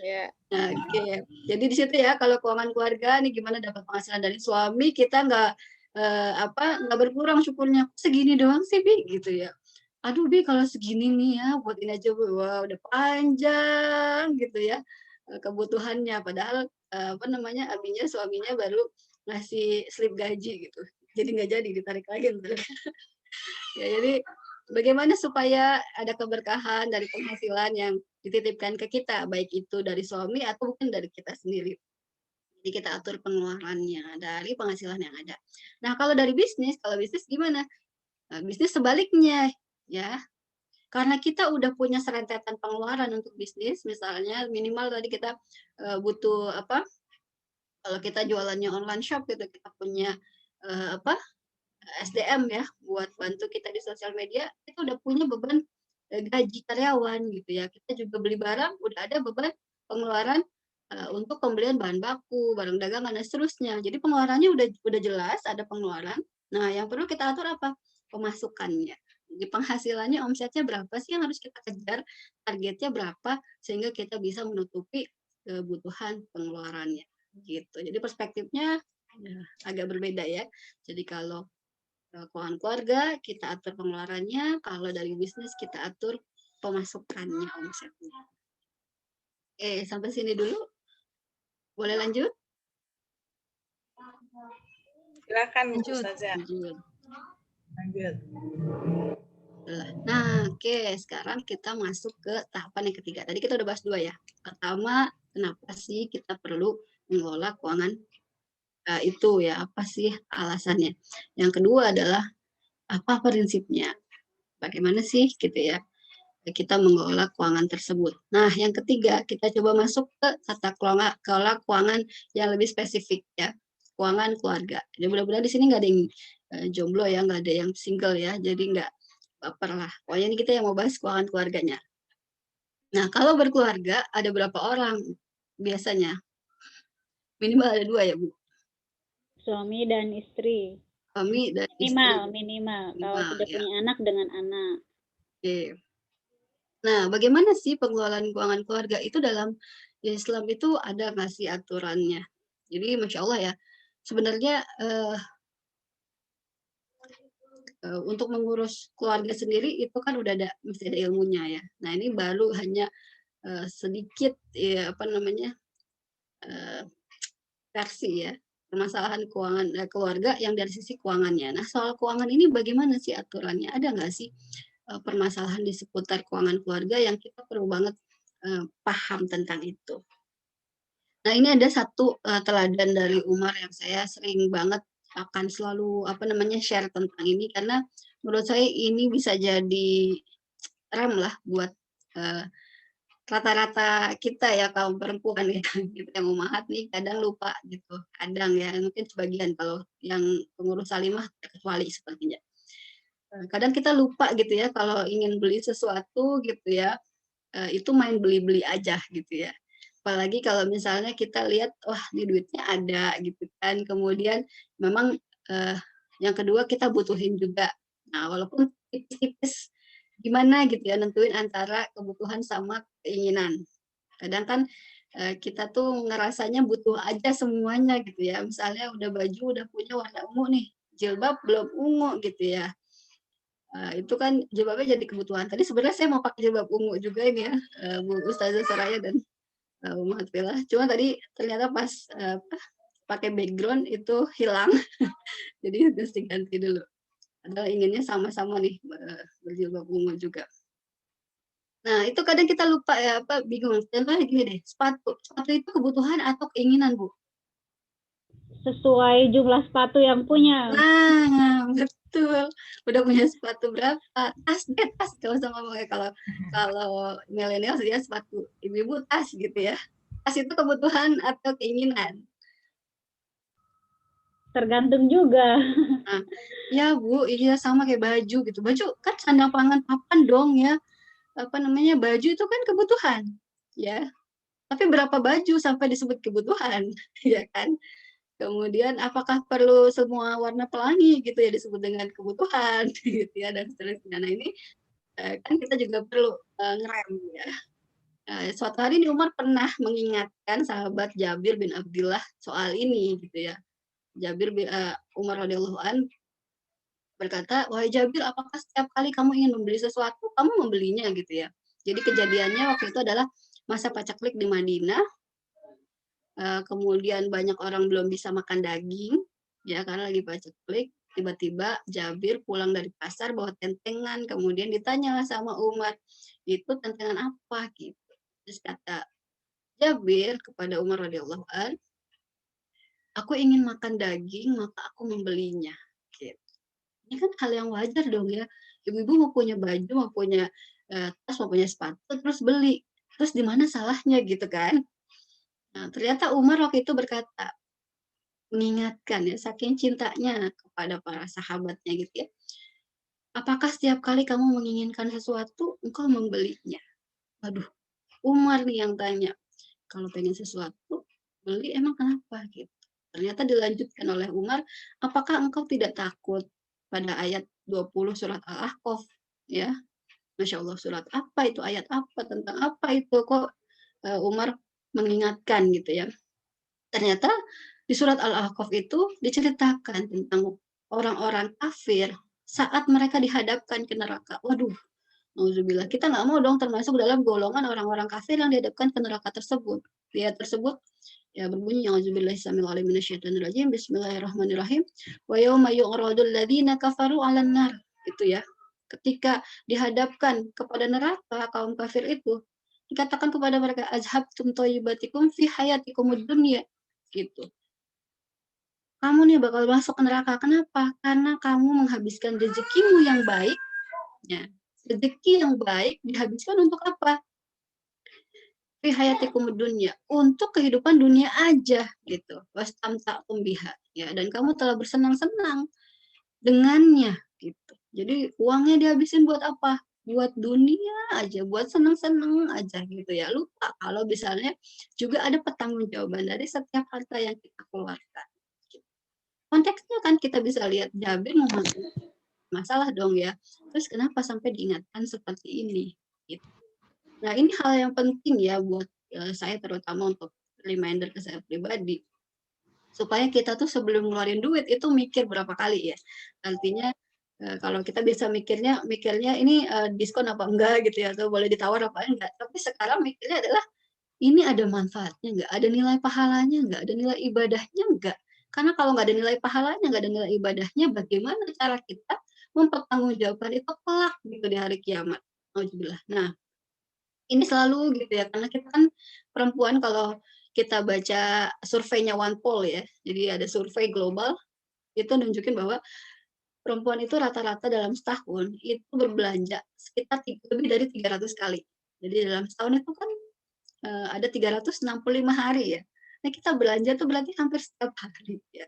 Ya, Nah, oke. Jadi di situ ya kalau keuangan keluarga nih gimana dapat penghasilan dari suami, kita nggak berkurang syukurnya. Segini doang sih, Bi, gitu ya. Aduh, Bi, kalau segini nih ya buat ini aja, Bu. Wah, udah panjang gitu ya kebutuhannya. Padahal abinya suaminya baru ngasih slip gaji gitu. Jadi nggak jadi ditarik lagi. Ya, jadi bagaimana supaya ada keberkahan dari penghasilan yang dititipkan ke kita, baik itu dari suami atau mungkin dari kita sendiri. Jadi kita atur pengeluarannya dari penghasilan yang ada. Nah, kalau bisnis gimana? Nah, bisnis sebaliknya ya. Karena kita udah punya serentetan pengeluaran untuk bisnis, misalnya minimal tadi kita butuh apa? Kalau kita jualannya online shop gitu, kita punya SDM ya buat bantu kita di sosial media, kita udah punya beban gaji karyawan gitu ya. Kita juga beli barang, udah ada beban pengeluaran untuk pembelian bahan baku, barang dagangan dan seterusnya. Jadi pengeluarannya udah jelas, ada pengeluaran. Nah, yang perlu kita atur apa? Pemasukannya. Jadi penghasilannya, omsetnya berapa sih yang harus kita kejar, targetnya berapa sehingga kita bisa menutupi kebutuhan pengeluarannya gitu. Jadi perspektifnya agak berbeda ya. Jadi kalau keuangan keluarga, kita atur pengeluarannya. Kalau dari bisnis, kita atur pemasukannya, omsetnya. Oke, sampai sini dulu. Boleh lanjut? Silakan Bu Lanjut. Ustazah. Lanjut. Nah, oke. Sekarang kita masuk ke tahapan yang ketiga. Tadi kita udah bahas 2 ya. Pertama, kenapa sih kita perlu mengelola keuangan itu ya? Apa sih alasannya? Yang kedua adalah apa prinsipnya? Bagaimana sih gitu ya kita mengelola keuangan tersebut. Nah, yang ketiga kita coba masuk ke tata kelola keuangan yang lebih spesifik ya, keuangan keluarga. Jadi mudah-mudahan di sini nggak ada yang jomblo ya, nggak ada yang single ya, jadi nggak baper lah. Pokoknya ini kita yang mau bahas keuangan keluarganya. Nah, kalau berkeluarga ada berapa orang biasanya? Minimal ada 2 ya, Bu. Suami dan istri. Suami dan Minimal. Kalau Minimal, sudah ya. punya anak dengan anak. Oke. Nah, bagaimana sih pengelolaan keuangan keluarga itu dalam Islam itu ada nggak sih aturannya? Jadi, masya Allah ya, sebenarnya untuk mengurus keluarga sendiri itu kan udah mesti ada ilmunya ya. Nah, ini baru hanya sedikit ya versi ya permasalahan keuangan keluarga yang dari sisi keuangannya. Nah, soal keuangan ini bagaimana sih aturannya? Ada nggak sih permasalahan di seputar keuangan keluarga yang kita perlu banget paham tentang itu? Nah, ini ada satu teladan dari Umar yang saya sering banget akan selalu share tentang ini karena menurut saya ini bisa jadi rem lah buat rata-rata kita ya kaum perempuan ya kita yang umahat nih kadang lupa gitu, kadang ya mungkin sebagian, kalau yang pengurus Salimah terkecuali sepertinya. Kadang kita lupa gitu ya kalau ingin beli sesuatu gitu ya, itu main beli-beli aja gitu ya. Apalagi kalau misalnya kita lihat, wah ini duitnya ada gitu kan. Kemudian memang yang kedua kita butuhin juga. Nah, walaupun tipis-tipis gimana gitu ya nentuin antara kebutuhan sama keinginan. Kadang kan kita tuh ngerasanya butuh aja semuanya gitu ya. Misalnya udah baju udah punya warna ungu nih, jilbab belum ungu gitu ya. Itu kan jilbabnya jadi kebutuhan. Tadi sebenarnya saya mau pakai jilbab ungu juga ini ya, Bu Ustazah Soraya dan Umatillah. Cuma tadi ternyata pas pakai background itu hilang, jadi harus diganti dulu. Padahal inginnya sama-sama nih berjilbab ungu juga. Nah, itu kadang kita lupa ya, bingung. Contohnya gini deh, sepatu. Sepatu itu kebutuhan atau keinginan, Bu? Sesuai jumlah sepatu yang punya. Nah, betul. Udah punya sepatu berapa? Tas deh, tas. Kalau sama kalau milenial dia sepatu. Ibu-ibu tas gitu ya. Tas itu kebutuhan atau keinginan? Tergantung juga. Nah, ya Bu, iya sama kayak baju gitu. Baju kan sandang pangan papan dong ya. Apa namanya, baju itu kan kebutuhan, ya. Tapi berapa baju sampai disebut kebutuhan, ya kan? Kemudian apakah perlu semua warna pelangi gitu ya disebut dengan kebutuhan, gitu ya, dan seterusnya. Nah ini kan kita juga perlu ngerem ya. Suatu hari ini Umar pernah mengingatkan sahabat Jabir bin Abdullah soal ini gitu ya. Jabir bin Umar radhiyallahu an berkata, wahai Jabir, apakah setiap kali kamu ingin membeli sesuatu, kamu membelinya gitu ya. Jadi kejadiannya waktu itu adalah masa pacaklik di Madinah, kemudian banyak orang belum bisa makan daging, ya karena lagi pacaklik. Tiba-tiba Jabir pulang dari pasar bawa tentengan, kemudian ditanya sama Umar, itu tentengan apa gitu. Terus kata Jabir kepada Umar radhiyallahu an, aku ingin makan daging, maka aku membelinya. Gitu. Ini kan hal yang wajar dong ya. Ibu-ibu mau punya baju, mau punya tas, mau punya sepatu, terus beli. Terus di mana salahnya gitu kan? Nah, ternyata Umar waktu itu berkata, mengingatkan ya, saking cintanya kepada para sahabatnya gitu ya. Apakah setiap kali kamu menginginkan sesuatu, engkau membelinya? Waduh, Umar nih yang tanya. Kalau pengen sesuatu, beli emang kenapa gitu? Ternyata dilanjutkan oleh Umar, apakah engkau tidak takut pada ayat 20 surat Al-Ahqaf ya? Masya Allah, surat apa itu, ayat apa, tentang apa itu, kok Umar mengingatkan gitu ya. Ternyata di surat Al-Ahqaf itu diceritakan tentang orang-orang kafir saat mereka dihadapkan ke neraka. Waduh, nauzubillah, kita nggak mau dong termasuk dalam golongan orang-orang kafir yang dihadapkan ke neraka tersebut. Dia tersebut ya berbunyi auzubillahi samil alim minasyaitonir rajim, bismillahirrahmanirrahim, wa yauma yu'radul ladzina kafaru 'alan nar. Itu ya. Ketika dihadapkan kepada neraka kaum kafir itu, dikatakan kepada mereka azhabtum thayyibatikum fi hayatikumud dunya gitu. Kamu nih bakal masuk ke neraka. Kenapa? Karena kamu menghabiskan rezekimu yang baik, ya. Rezeki yang baik dihabiskan untuk apa? Fi hayatikum dunya, untuk kehidupan dunia aja gitu. Wastamta'tum biha, ya, dan kamu telah bersenang-senang dengannya gitu. Jadi uangnya dihabisin buat apa? Buat dunia aja, buat senang-senang aja gitu ya. Lupa kalau misalnya juga ada pertanggungjawaban dari setiap harta yang kita keluarkan. Konteksnya kan kita bisa lihat Jabir masalah dong ya. Terus kenapa sampai diingatkan seperti ini? Gitu. Nah, ini hal yang penting ya buat saya, terutama untuk reminder ke saya pribadi. Supaya kita tuh sebelum ngeluarin duit itu mikir berapa kali ya. Artinya kalau kita bisa mikirnya ini diskon apa enggak gitu ya, atau boleh ditawar apa enggak. Tapi sekarang mikirnya adalah ini ada manfaatnya enggak, ada nilai pahalanya enggak, ada nilai ibadahnya enggak. Karena kalau nggak ada nilai pahalanya, nggak ada nilai ibadahnya, bagaimana cara kita mempertanggungjawabkan itu kelak gitu di hari kiamat. Alhamdulillah. Nah, ini selalu gitu ya, karena kita kan perempuan, kalau kita baca surveinya OnePoll ya, jadi ada survei global, itu nunjukin bahwa perempuan itu rata-rata dalam setahun itu berbelanja sekitar lebih dari 300 kali. Jadi dalam setahun itu kan ada 365 hari ya. Nah kita belanja tuh berarti hampir setiap hari ya.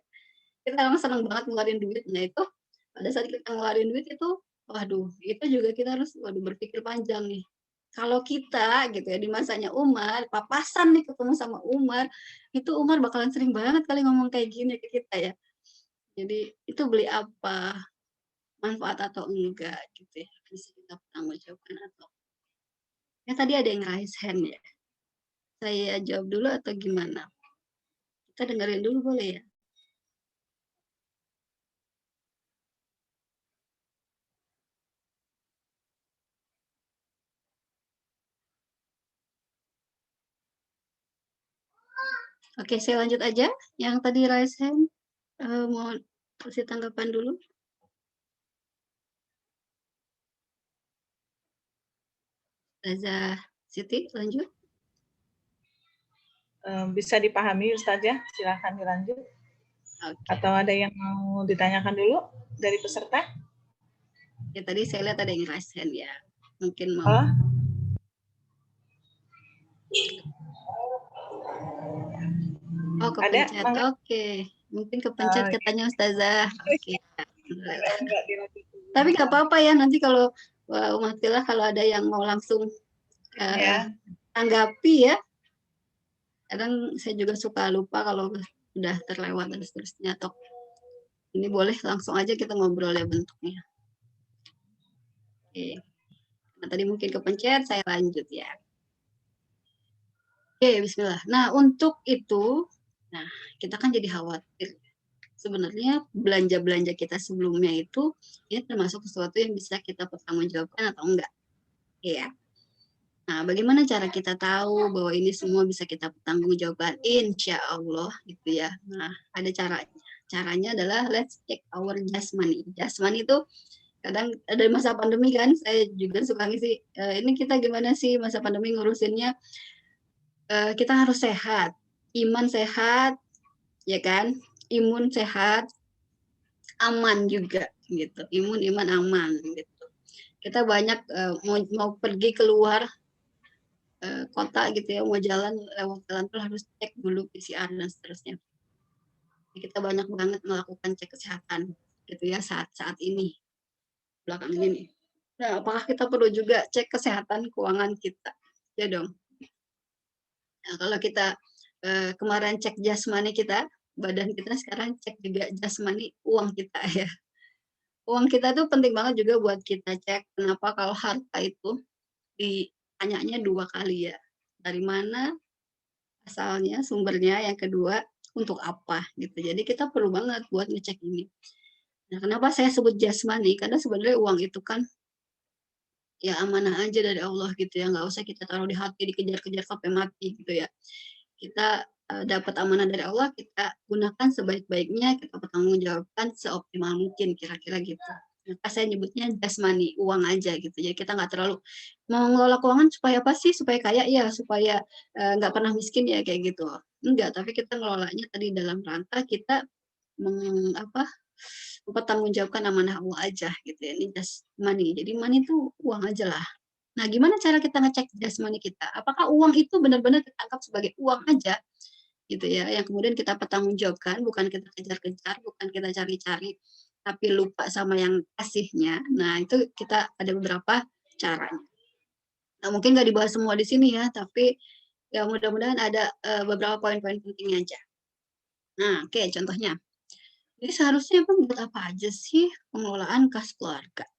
Kita memang senang banget ngeluarin duit. Nah itu pada saat kita ngeluarin duit itu, waduh, itu juga kita harus berpikir panjang nih. Kalau kita gitu ya di masanya Umar, papasan nih ketemu sama Umar, itu Umar bakalan sering banget kali ngomong kayak gini ke kita ya. Jadi itu beli apa, manfaat atau enggak gitu ya, bisa kita pertanggungjawabkan atau ya tadi ada yang raise hand ya. Saya jawab dulu atau gimana? Kita dengerin dulu boleh ya? Oke, saya lanjut aja. Yang tadi raise hand, mau kasih tanggapan dulu. Ustazah Siti, lanjut. Bisa dipahami Ustazah, silahkan dilanjut. Oke. Atau ada yang mau ditanyakan dulu dari peserta? Ya, tadi saya lihat ada yang raise hand ya. Mungkin mau. Oh, Oh, ada? kepencet. Mangga. Oke. Mungkin kepencet Oh, katanya Ustazah. Oke. Enggak dilanjut. Tapi nggak apa-apa ya, nanti kalau Umatillah kalau ada yang mau langsung Ya. tanggapi ya. Kadang saya juga suka lupa kalau udah terlewat dan seterusnya. Atau ini boleh langsung aja kita ngobrol ya bentuknya. Oke. Nah, tadi mungkin kepencet, saya lanjut ya. Oke, bismillah. Nah, untuk itu, nah kita kan jadi khawatir. Sebenarnya belanja-belanja kita sebelumnya itu ini termasuk sesuatu yang bisa kita pertanggungjawabkan atau enggak. Ya. Nah, bagaimana cara kita tahu bahwa ini semua bisa kita pertanggungjawabkan? Insya Allah gitu ya. Nah, ada caranya. Caranya adalah let's check our jasmani. Jasmani itu kadang ada masa pandemi kan, saya juga suka ngisi, ini kita gimana sih masa pandemi ngurusinnya, kita harus sehat, iman sehat, ya kan, imun sehat, aman juga gitu, iman aman gitu. Kita banyak mau pergi keluar kota gitu ya, mau jalan lewat jalan tol harus cek dulu PCR dan seterusnya. Jadi kita banyak banget melakukan cek kesehatan gitu ya saat ini belakangan ini. Nah, apakah kita perlu juga cek kesehatan keuangan kita? Ya dong. Nah, kalau kita kemarin cek jasmani kita, badan kita sekarang cek juga jasmani uang kita ya. Uang kita tuh penting banget juga buat kita cek. Kenapa kalau harta itu ditanyanya 2 kali ya. Dari mana asalnya, sumbernya, yang kedua untuk apa gitu. Jadi kita perlu banget buat ngecek ini. Nah, kenapa saya sebut jasmani? Karena sebenarnya uang itu kan ya amanah aja dari Allah gitu ya, nggak usah kita taruh di hati, dikejar-kejar sampai mati gitu ya. Kita dapat amanah dari Allah, kita gunakan sebaik-baiknya, kita pertanggungjawabkan seoptimal mungkin, kira-kira gitu. Maka saya nyebutnya jasmani, uang aja gitu. Jadi kita nggak terlalu mau ngelola keuangan supaya apa sih? Supaya kaya ya, supaya nggak pernah miskin ya kayak gitu. Enggak, tapi kita ngelolanya tadi dalam rangka kita mempertanggungjawabkan amanah Allah aja gitu ya. Ini jasmani. Jadi money itu uang aja lah. Nah, gimana cara kita ngecek jasmani kita? Apakah uang itu benar-benar kita anggap sebagai uang aja gitu ya, yang kemudian kita pertanggungjawabkan, bukan kita kejar-kejar, bukan kita cari-cari, tapi lupa sama yang kasihnya. Nah, itu kita ada beberapa caranya. Nah, mungkin nggak dibahas semua di sini ya, tapi ya mudah-mudahan ada beberapa poin-poin pentingnya aja. Nah, oke, contohnya. Jadi seharusnya buat apa aja sih pengelolaan kas keluarga?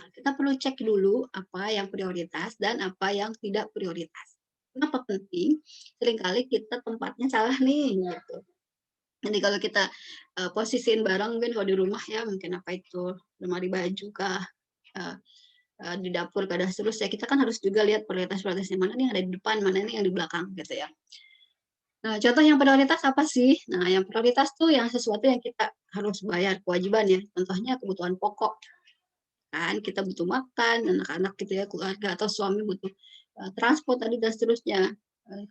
Nah, kita perlu cek dulu apa yang prioritas dan apa yang tidak prioritas. Kenapa penting? Seringkali kita tempatnya salah nih gitu. Jadi kalau kita posisiin barang mungkin kalau di rumah ya mungkin apa itu lemari baju kah, di dapur kah dan seterusnya, kita kan harus juga lihat prioritas-prioritasnya mana nih yang ada di depan, mana nih yang di belakang gitu ya. Nah, contoh yang prioritas apa sih? Nah, yang prioritas tuh yang sesuatu yang kita harus bayar kewajiban ya. Contohnya kebutuhan pokok. Kan kita butuh makan, anak-anak gitu ya, keluarga atau suami butuh transport tadi dan seterusnya.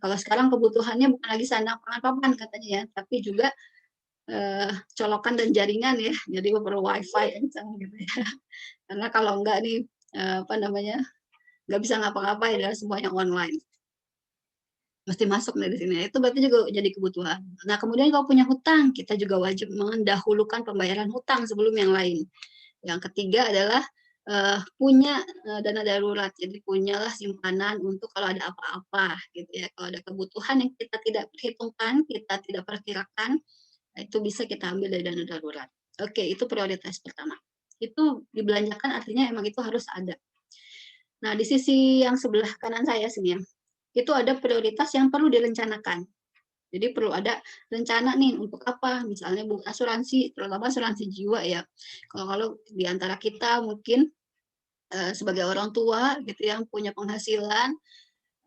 Kalau sekarang kebutuhannya bukan lagi sandang pangan papan katanya ya, tapi juga colokan dan jaringan ya. Jadi perlu wifi gitu ya. Karena kalau enggak nih nggak bisa ngapa-ngapain ya, semuanya online. Mesti masuk dari sini. Itu berarti juga jadi kebutuhan. Nah, kemudian kalau punya hutang, kita juga wajib mendahulukan pembayaran hutang sebelum yang lain. Yang ketiga adalah punya dana darurat, jadi punyalah simpanan untuk kalau ada apa-apa gitu ya. Kalau ada kebutuhan yang kita tidak perhitungkan, kita tidak perkirakan, nah itu bisa kita ambil dari dana darurat. Oke, itu prioritas pertama. Itu dibelanjakan artinya emang itu harus ada. Nah, di sisi yang sebelah kanan saya sini ya, itu ada prioritas yang perlu direncanakan. Jadi perlu ada rencana nih untuk apa, misalnya asuransi, terutama asuransi jiwa ya. Kalau di antara kita mungkin sebagai orang tua gitu yang punya penghasilan,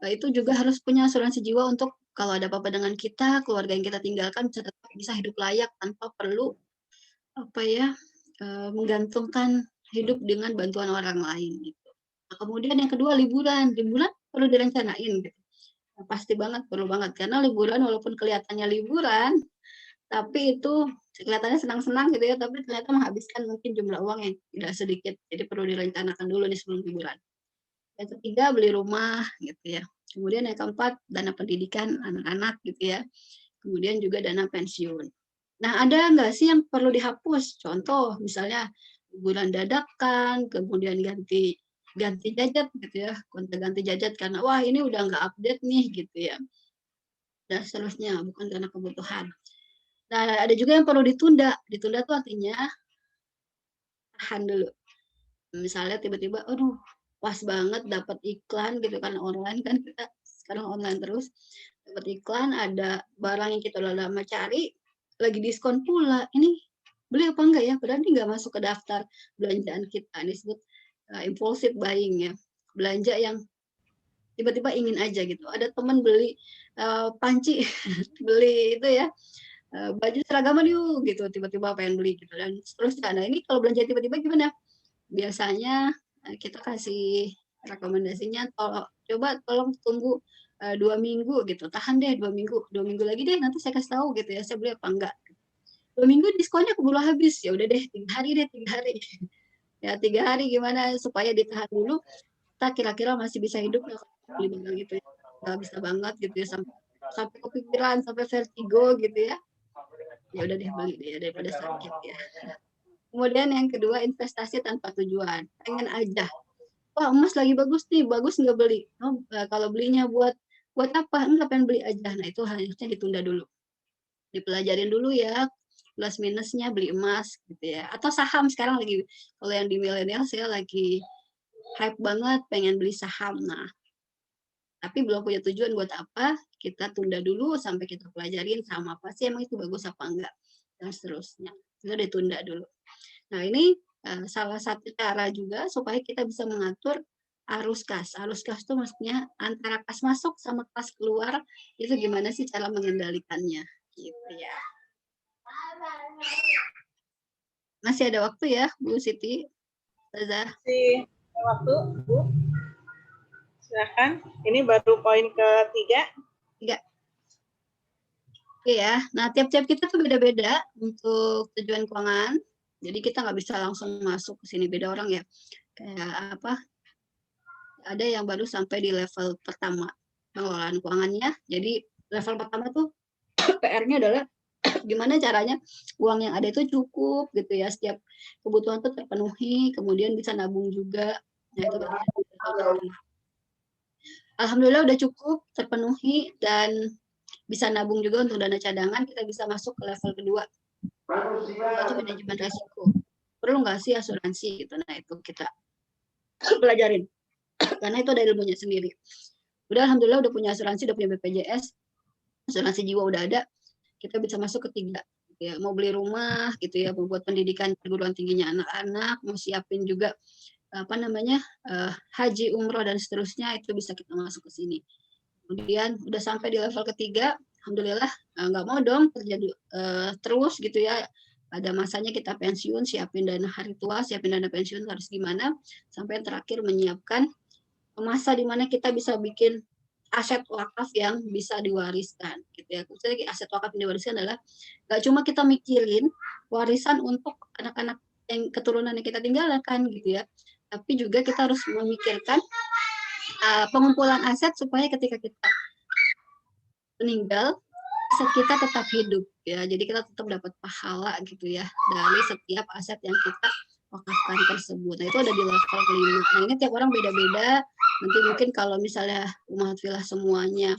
itu juga harus punya asuransi jiwa untuk kalau ada apa-apa dengan kita, keluarga yang kita tinggalkan bisa tetap bisa hidup layak tanpa perlu apa ya menggantungkan hidup dengan bantuan orang lain gitu. Nah, kemudian yang kedua liburan perlu direncanain gitu. Nah, pasti banget perlu banget karena liburan walaupun kelihatannya liburan tapi itu kelihatannya senang-senang gitu ya, tapi ternyata menghabiskan mungkin jumlah uang yang tidak sedikit. Jadi perlu direncanakan dulu nih sebelum liburan. Yang ketiga beli rumah gitu ya. Kemudian yang keempat dana pendidikan anak-anak gitu ya. Kemudian juga dana pensiun. Nah, ada nggak sih yang perlu dihapus? Contoh, misalnya liburan dadakan, kemudian ganti gadget gitu ya, gonta ganti gadget karena wah ini udah nggak update nih gitu ya. Dan seterusnya, bukan karena kebutuhan. Nah, ada juga yang perlu ditunda. Ditunda tuh artinya tahan dulu. Misalnya tiba-tiba, aduh, pas banget dapat iklan gitu kan online kan kita sekarang online terus dapat iklan ada barang yang kita udah lama cari lagi diskon pula. Ini beli apa enggak ya? Padahal ini nggak masuk ke daftar belanjaan kita. Ini disebut impulsive buying ya. Belanja yang tiba-tiba ingin aja gitu. Ada teman beli panci, beli itu ya baju seragaman yuk gitu tiba-tiba pengen beli gitu dan seterusnya. Nah ini kalau belanja tiba-tiba gimana? Biasanya kita kasih rekomendasinya coba tolong tunggu 2 minggu gitu, tahan deh 2 minggu lagi deh nanti saya kasih tahu gitu ya saya beli apa enggak. 2 minggu diskonnya keburu habis, ya udah deh 3 hari deh 3 hari. Ya 3 hari gimana supaya ditahan dulu kita kira-kira masih bisa hidup nggak beli barang gitu ya. Nggak bisa banget gitu ya sampai kepikiran sampai vertigo gitu ya. Ya udah deh beli deh daripada sakit ya. Kemudian yang kedua investasi tanpa tujuan, pengen aja. Wah emas lagi bagus nih, bagus nggak beli? Oh, kalau belinya buat apa? Enggak pengen beli aja. Nah itu harusnya ditunda dulu, dipelajarin dulu ya plus minusnya beli emas gitu ya. Atau saham sekarang lagi kalau yang di milenial saya lagi hype banget pengen beli saham. Nah tapi belum punya tujuan buat apa, kita tunda dulu sampai kita pelajarin sama apa sih emang itu bagus apa enggak dan seterusnya. Itu ditunda dulu. Nah, ini salah satu cara juga supaya kita bisa mengatur arus kas. Arus kas itu maksudnya antara kas masuk sama kas keluar itu gimana sih cara mengendalikannya gitu ya. Masih ada waktu ya, Bu Siti? Ustazah. Masih ada waktu, Bu. Silakan. Ini baru poin ketiga. Oke ya. Nah, tiap-tiap kita tuh beda-beda untuk tujuan keuangan. Jadi kita nggak bisa langsung masuk ke sini, beda orang ya. Kayak apa? Ada yang baru sampai di level pertama pengelolaan keuangannya. Jadi level pertama tuh PR-nya adalah gimana caranya uang yang ada itu cukup gitu ya, setiap kebutuhan tuh terpenuhi, kemudian bisa nabung juga. Nah, itu alhamdulillah udah cukup terpenuhi dan bisa nabung juga untuk dana cadangan, kita bisa masuk ke level kedua. Itu manajemen resiko. Perlu nggak sih asuransi gitu? Nah itu kita pelajarin karena itu ada ilmunya sendiri. Udah alhamdulillah udah punya asuransi, udah punya BPJS, asuransi jiwa udah ada, kita bisa masuk ke 3. Ya, mau beli rumah gitu ya, mau buat pendidikan perguruan tingginya anak-anak, mau siapin juga apa namanya haji, umroh dan seterusnya itu bisa kita masuk ke sini. Kemudian udah sampai di level ketiga, alhamdulillah nggak mau dong terjadi terus gitu ya. Pada masanya kita pensiun, siapin dana hari tua, siapin dana pensiun harus gimana, sampai yang terakhir menyiapkan masa di mana kita bisa bikin aset wakaf yang bisa diwariskan gitu ya. Maksudnya aset wakaf yang diwariskan adalah nggak cuma kita mikirin warisan untuk anak-anak yang keturunan yang kita tinggalkan gitu ya, tapi juga kita harus memikirkan pengumpulan aset supaya ketika kita meninggal aset kita tetap hidup ya, jadi kita tetap dapat pahala gitu ya dari setiap aset yang kita wakafkan tersebut. Nah, itu ada di level kelima. Nah, ini tiap orang beda-beda. Nanti mungkin kalau misalnya umat filah semuanya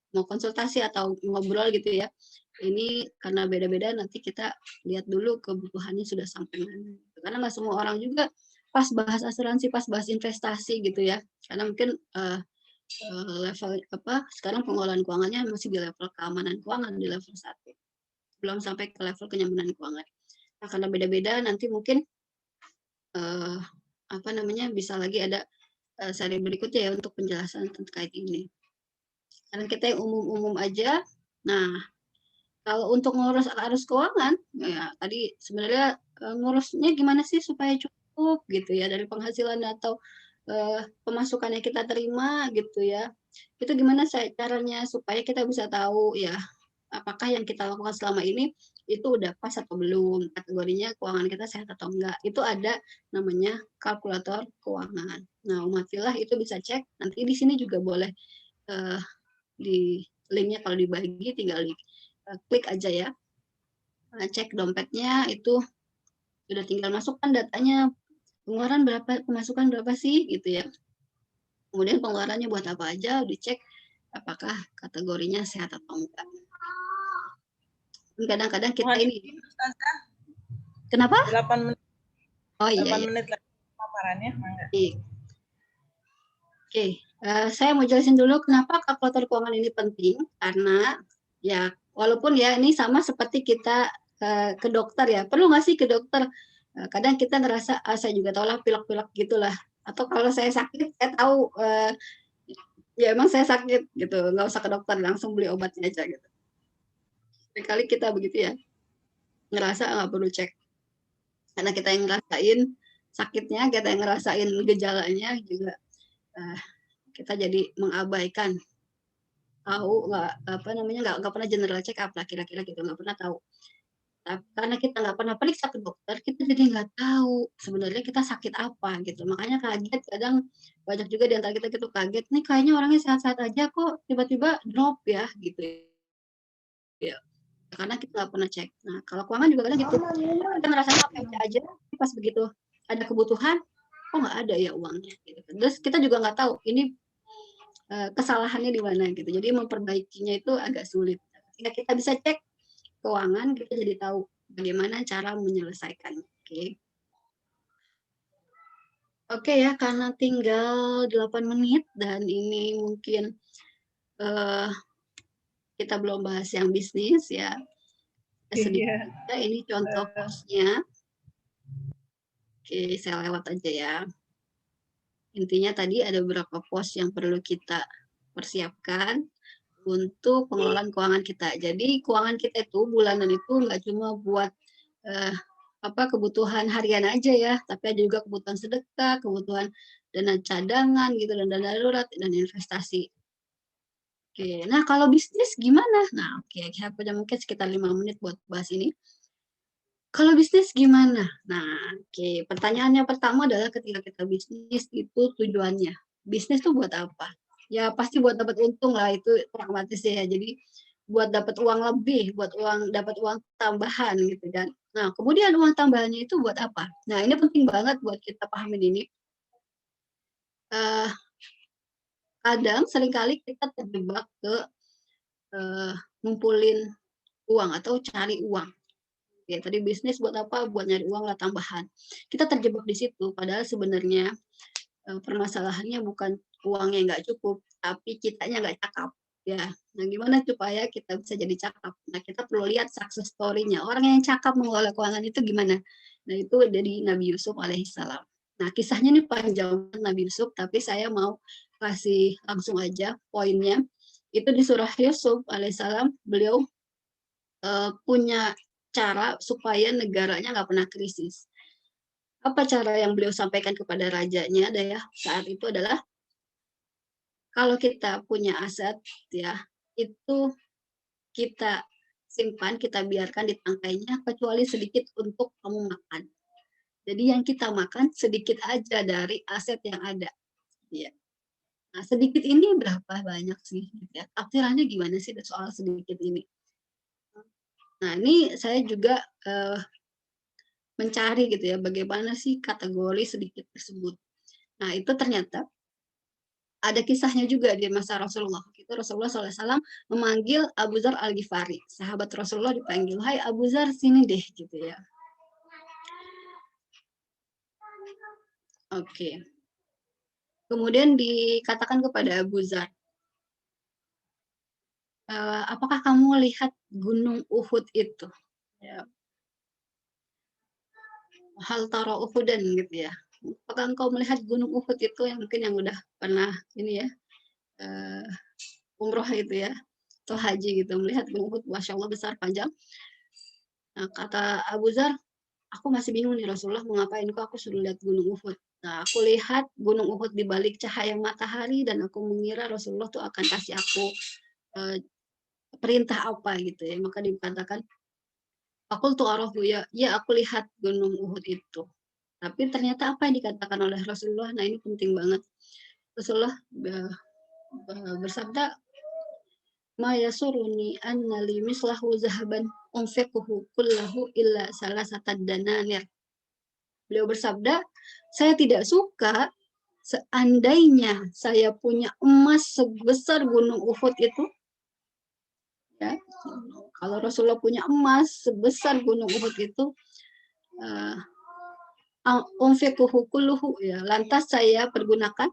mau konsultasi atau ngobrol gitu ya. Ini karena beda-beda, nanti kita lihat dulu kebutuhannya sudah sampai mana. Karena nggak semua orang juga pas bahas asuransi, pas bahas investasi gitu ya. Karena mungkin level sekarang pengelolaan keuangannya masih di level keamanan keuangan di level 1. Belum sampai ke level kenyamanan keuangan. Nah, karena beda-beda nanti mungkin bisa lagi ada seri berikutnya ya untuk penjelasan terkait ini. Karena kita yang umum-umum aja. Nah, kalau untuk ngurus arus keuangan, ya tadi sebenarnya ngurusnya gimana sih supaya cukup gitu ya dari penghasilan atau pemasukan yang kita terima gitu ya. Itu gimana caranya supaya kita bisa tahu ya apakah yang kita lakukan selama ini itu udah pas atau belum, kategorinya keuangan kita sehat atau enggak. Itu ada namanya kalkulator keuangan. Nah, umat filah itu bisa cek, nanti di sini juga boleh di linknya kalau dibagi tinggal klik aja ya. Cek dompetnya itu sudah tinggal masukkan datanya, pengeluaran berapa, pemasukan berapa sih gitu ya. Kemudian pengeluarannya buat apa aja, dicek apakah kategorinya sehat atau enggak. Kadang-kadang kita ini. Kenapa? 8 menit. Oh iya. 8 menit lagi paparannya. Oke, saya mau jelasin dulu kenapa kalkulator keuangan ini penting. Karena ya walaupun ya ini sama seperti kita ke dokter ya. Perlu nggak sih ke dokter? Kadang kita ngerasa, saya juga tahu lah pilek-pilek gitulah. Atau kalau saya sakit, saya tahu ya emang saya sakit gitu. Nggak usah ke dokter, langsung beli obatnya aja gitu. Sekali kita begitu ya. Ngerasa nggak perlu cek. Karena kita yang ngerasain sakitnya, kita yang ngerasain gejalanya juga kita jadi mengabaikan, tahu nggak pernah general check up laki-laki gitu, nggak pernah tahu. Karena kita nggak pernah periksa ke dokter, kita jadi nggak tahu sebenarnya kita sakit apa gitu. Makanya kaget, kadang banyak juga di antara kita gitu kaget, nih kayaknya orangnya sehat-sehat aja kok tiba-tiba drop ya gitu ya. Karena kita nggak pernah cek. Nah, kalau keuangan juga kadang gitu, kita ngerasanya apa aja, pas begitu ada kebutuhan, kok nggak ada ya uangnya gitu. Terus kita juga nggak tahu ini kesalahannya di mana gitu. Jadi memperbaikinya itu agak sulit. Ketika kita bisa cek keuangan, kita jadi tahu bagaimana cara menyelesaikannya. Oke ya, karena tinggal 8 menit dan ini mungkin kita belum bahas yang bisnis ya. Sedikit ini contoh posnya. Oke, saya lewat aja ya. Intinya tadi ada beberapa pos yang perlu kita persiapkan untuk pengelolaan keuangan kita. Jadi keuangan kita itu bulanan itu nggak cuma buat kebutuhan harian aja ya, tapi ada juga kebutuhan sedekah, kebutuhan dana cadangan gitu, dan dana darurat dan investasi. Oke, nah kalau bisnis gimana? Nah, saya punya mungkin sekitar 5 menit buat bahas ini. Kalau bisnis gimana? Nah, pertanyaannya pertama adalah ketika kita bisnis itu tujuannya. Bisnis tuh buat apa? Ya pasti buat dapat untung lah, itu pragmatis ya. Jadi buat dapat uang lebih, dapat uang tambahan gitu kan. Nah, kemudian uang tambahannya itu buat apa? Nah, ini penting banget buat kita pahamin ini. Kadang seringkali kita terjebak ke ngumpulin uang atau cari uang. Ya, tadi bisnis buat apa? Buat nyari uang lah tambahan. Kita terjebak di situ, padahal sebenarnya permasalahannya bukan uangnya nggak cukup, tapi kitanya nggak cakap. Ya, nah gimana supaya kita bisa jadi cakap? Nah, kita perlu lihat success story-nya. Orang yang cakap mengelola keuangan itu gimana? Nah, itu dari Nabi Yusuf alaihissalam. Nah, kisahnya ini panjang Nabi Yusuf, tapi saya mau kasih langsung aja poinnya. Itu di surah Yusuf alaihissalam, beliau punya cara supaya negaranya nggak pernah krisis. Apa cara yang beliau sampaikan kepada rajanya saat itu adalah, kalau kita punya aset ya, itu kita simpan, kita biarkan di tangkainya kecuali sedikit untuk kamu makan. Jadi yang kita makan sedikit aja dari aset yang ada. Ya. Nah, sedikit ini berapa banyak sih? Ya. Tafsirannya gimana sih soal sedikit ini? Nah, ini saya juga mencari gitu ya, bagaimana sih kategori sedikit tersebut. Nah, itu ternyata ada kisahnya juga di masa Rasulullah. Itu Rasulullah SAW memanggil Abu Dzar Al-Ghifari. Sahabat Rasulullah dipanggil, "Hai Abu Dzar, sini deh," gitu ya. Oke. Kemudian dikatakan kepada Abu Dzar, apakah kamu lihat gunung Uhud itu? Ya. Hal tara Uhudan gitu ya. Apakah engkau melihat gunung Uhud itu, yang mungkin yang udah pernah ini ya, umroh gitu ya, atau haji gitu, melihat gunung Uhud, Masya Allah besar panjang. Nah, kata Abu Dzar, aku masih bingung nih Rasulullah, mau ngapain kok aku suruh lihat gunung Uhud. Nah, aku lihat gunung Uhud di balik cahaya matahari dan aku mengira Rasulullah tuh akan kasih aku perintah apa gitu ya. Maka dikatakan, aku tuh arahu ya, ya aku lihat gunung Uhud itu. Tapi ternyata apa yang dikatakan oleh Rasulullah, nah ini penting banget. Rasulullah bersabda, "Ma yasuruni anna li mislahu zahaban unfiquhu kullahu illa salasatad dananir." Beliau bersabda, saya tidak suka seandainya saya punya emas sebesar gunung Uhud itu, ya, kalau Rasulullah punya emas sebesar gunung Uhud itu, unfiquhu kulluhu, ya, lantas saya pergunakan,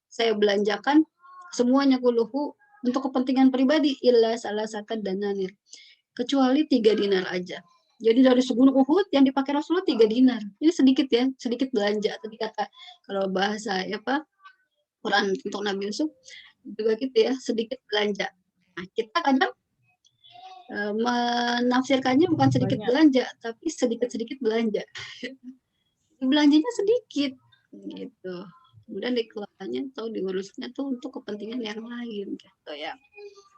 saya belanjakan semuanya kulluhu untuk kepentingan pribadi, illa salasatad dananir, kecuali 3 dinar aja. Jadi dari segunung Uhud yang dipakai Rasulullah 3 dinar. Ini sedikit ya, sedikit belanja. Tadi kata kalau bahasa apa Quran untuk Nabi Yusuf juga gitu ya, sedikit belanja. Nah, kita kadang menafsirkannya bukan sedikit belanja, tapi sedikit-sedikit belanja. Belanjanya sedikit gitu. Kemudian dikeluarkannya atau diurusnya tuh untuk kepentingan yang lain gitu ya.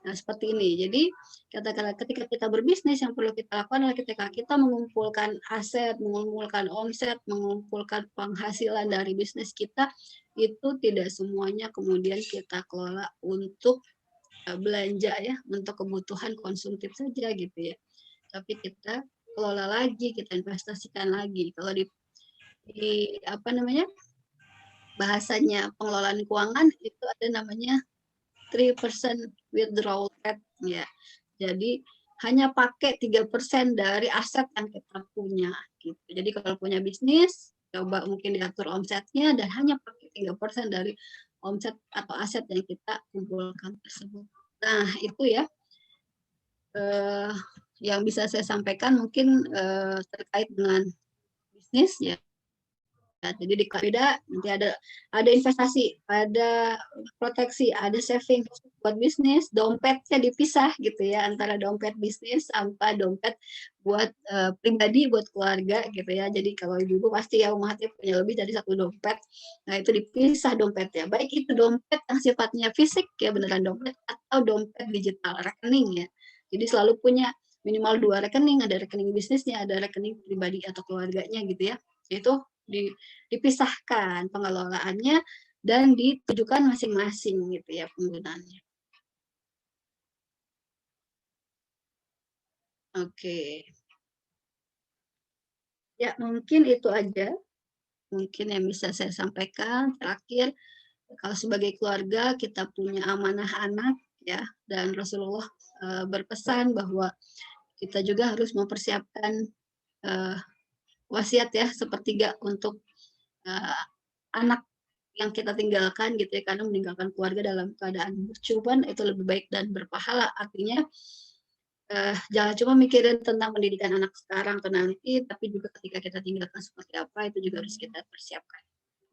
Nah, seperti ini. Jadi, katakanlah ketika kita berbisnis, yang perlu kita lakukan adalah ketika kita mengumpulkan aset, mengumpulkan omset, mengumpulkan penghasilan dari bisnis kita, itu tidak semuanya kemudian kita kelola untuk belanja ya, untuk kebutuhan konsumtif saja gitu ya. Tapi kita kelola lagi, kita investasikan lagi. Kalau di apa namanya, bahasanya pengelolaan keuangan itu ada namanya 3% withdrawal rate ya. Jadi hanya pakai 3% dari aset yang kita punya gitu. Jadi kalau punya bisnis, coba mungkin diatur omsetnya dan hanya pakai 3% dari omset atau aset yang kita kumpulkan tersebut. Nah, itu ya yang bisa saya sampaikan mungkin terkait dengan bisnis ya. Jadi di beda nanti ada investasi, ada proteksi, ada saving buat bisnis, dompetnya dipisah gitu ya, antara dompet bisnis sama dompet buat pribadi, buat keluarga gitu ya. Jadi kalau ibu-ibu pasti ya umatnya punya lebih dari 1 dompet. Nah, itu dipisah dompetnya. Baik itu dompet yang sifatnya fisik ya, beneran dompet, atau dompet digital rekening ya. Jadi selalu punya minimal 2 rekening, ada rekening bisnisnya, ada rekening pribadi atau keluarganya gitu ya. Itu dipisahkan pengelolaannya dan ditujukan masing-masing gitu ya penggunaannya. Oke. Ya, mungkin itu aja. Mungkin yang bisa saya sampaikan. Terakhir, kalau sebagai keluarga kita punya amanah anak ya, dan Rasulullah berpesan bahwa kita juga harus mempersiapkan wasiat ya, sepertiga untuk anak yang kita tinggalkan gitu ya, karena meninggalkan keluarga dalam keadaan bercuban itu lebih baik dan berpahala. Artinya jangan cuma mikirin tentang pendidikan anak sekarang atau nanti, tapi juga ketika kita tinggalkan seperti apa, itu juga harus kita persiapkan.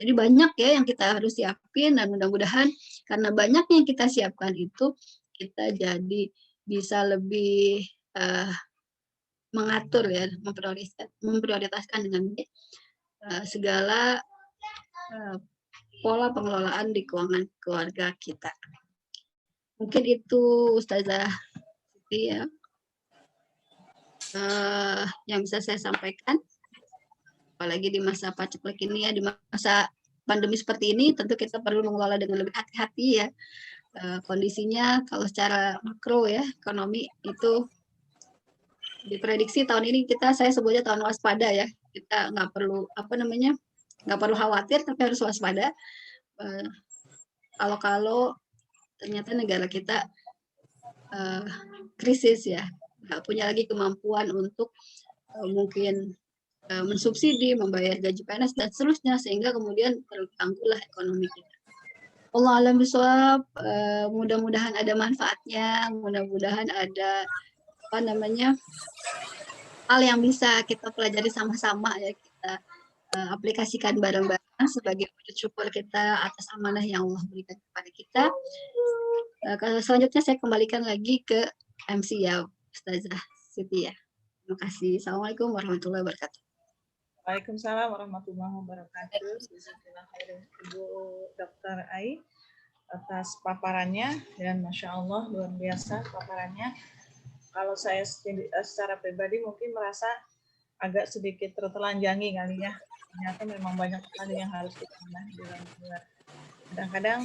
Jadi banyak ya yang kita harus siapin, dan mudah-mudahan karena banyak yang kita siapkan itu, kita jadi bisa lebih mengatur ya, memprioritaskan dengan baik segala pola pengelolaan di keuangan keluarga kita. Mungkin itu Ustazah Siti ya, yang bisa saya sampaikan. Apalagi di masa paceklik ini ya, di masa pandemi seperti ini, tentu kita perlu mengelola dengan lebih hati-hati ya. Kondisinya kalau secara makro ya, ekonomi itu diprediksi tahun ini saya sebutnya tahun waspada ya. kita nggak perlu nggak perlu khawatir, tapi harus waspada kalau ternyata negara kita krisis ya, nggak punya lagi kemampuan untuk mungkin mensubsidi, membayar gaji PNS dan seterusnya, sehingga kemudian terganggulah ekonomi kita. Allah alam bisawab, mudah-mudahan ada manfaatnya, mudah-mudahan ada hal yang bisa kita pelajari sama-sama ya, kita aplikasikan bareng-bareng sebagai wujud syukur kita atas amanah yang Allah berikan kepada kita. Selanjutnya saya kembalikan lagi ke MC ya, Ustazah Siti ya. Terima kasih. Assalamualaikum warahmatullahi wabarakatuh. Waalaikumsalam warahmatullahi wabarakatuh. Jazakallahu khairan Ibu Dr. Ai atas paparannya, dan Masya Allah luar biasa paparannya. Kalau saya secara pribadi mungkin merasa agak sedikit tertelanjangi kali ya. Ternyata memang banyak sekali yang harus kita benahi dalam keluarga. Kadang-kadang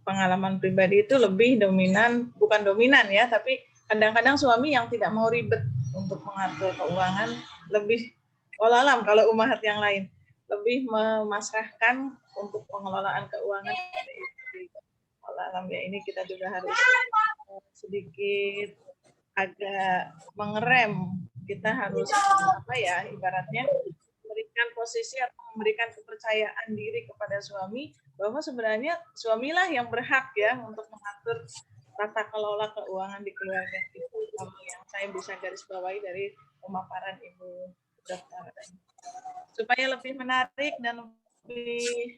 pengalaman pribadi itu lebih dominan, bukan dominan ya, tapi kadang-kadang suami yang tidak mau ribet untuk mengatur keuangan, lebih walalam kalau umahat yang lain, lebih memasrahkan untuk pengelolaan keuangan kepada istri. Walalam ya, ini kita juga harus sedikit agak mengerem. Kita harus ibaratnya memberikan posisi atau memberikan kepercayaan diri kepada suami bahwa sebenarnya suamilah yang berhak ya untuk mengatur tata kelola keuangan di keluarga itu. Yang saya bisa garis bawahi dari pemaparan Ibu Dokter. Supaya lebih menarik dan lebih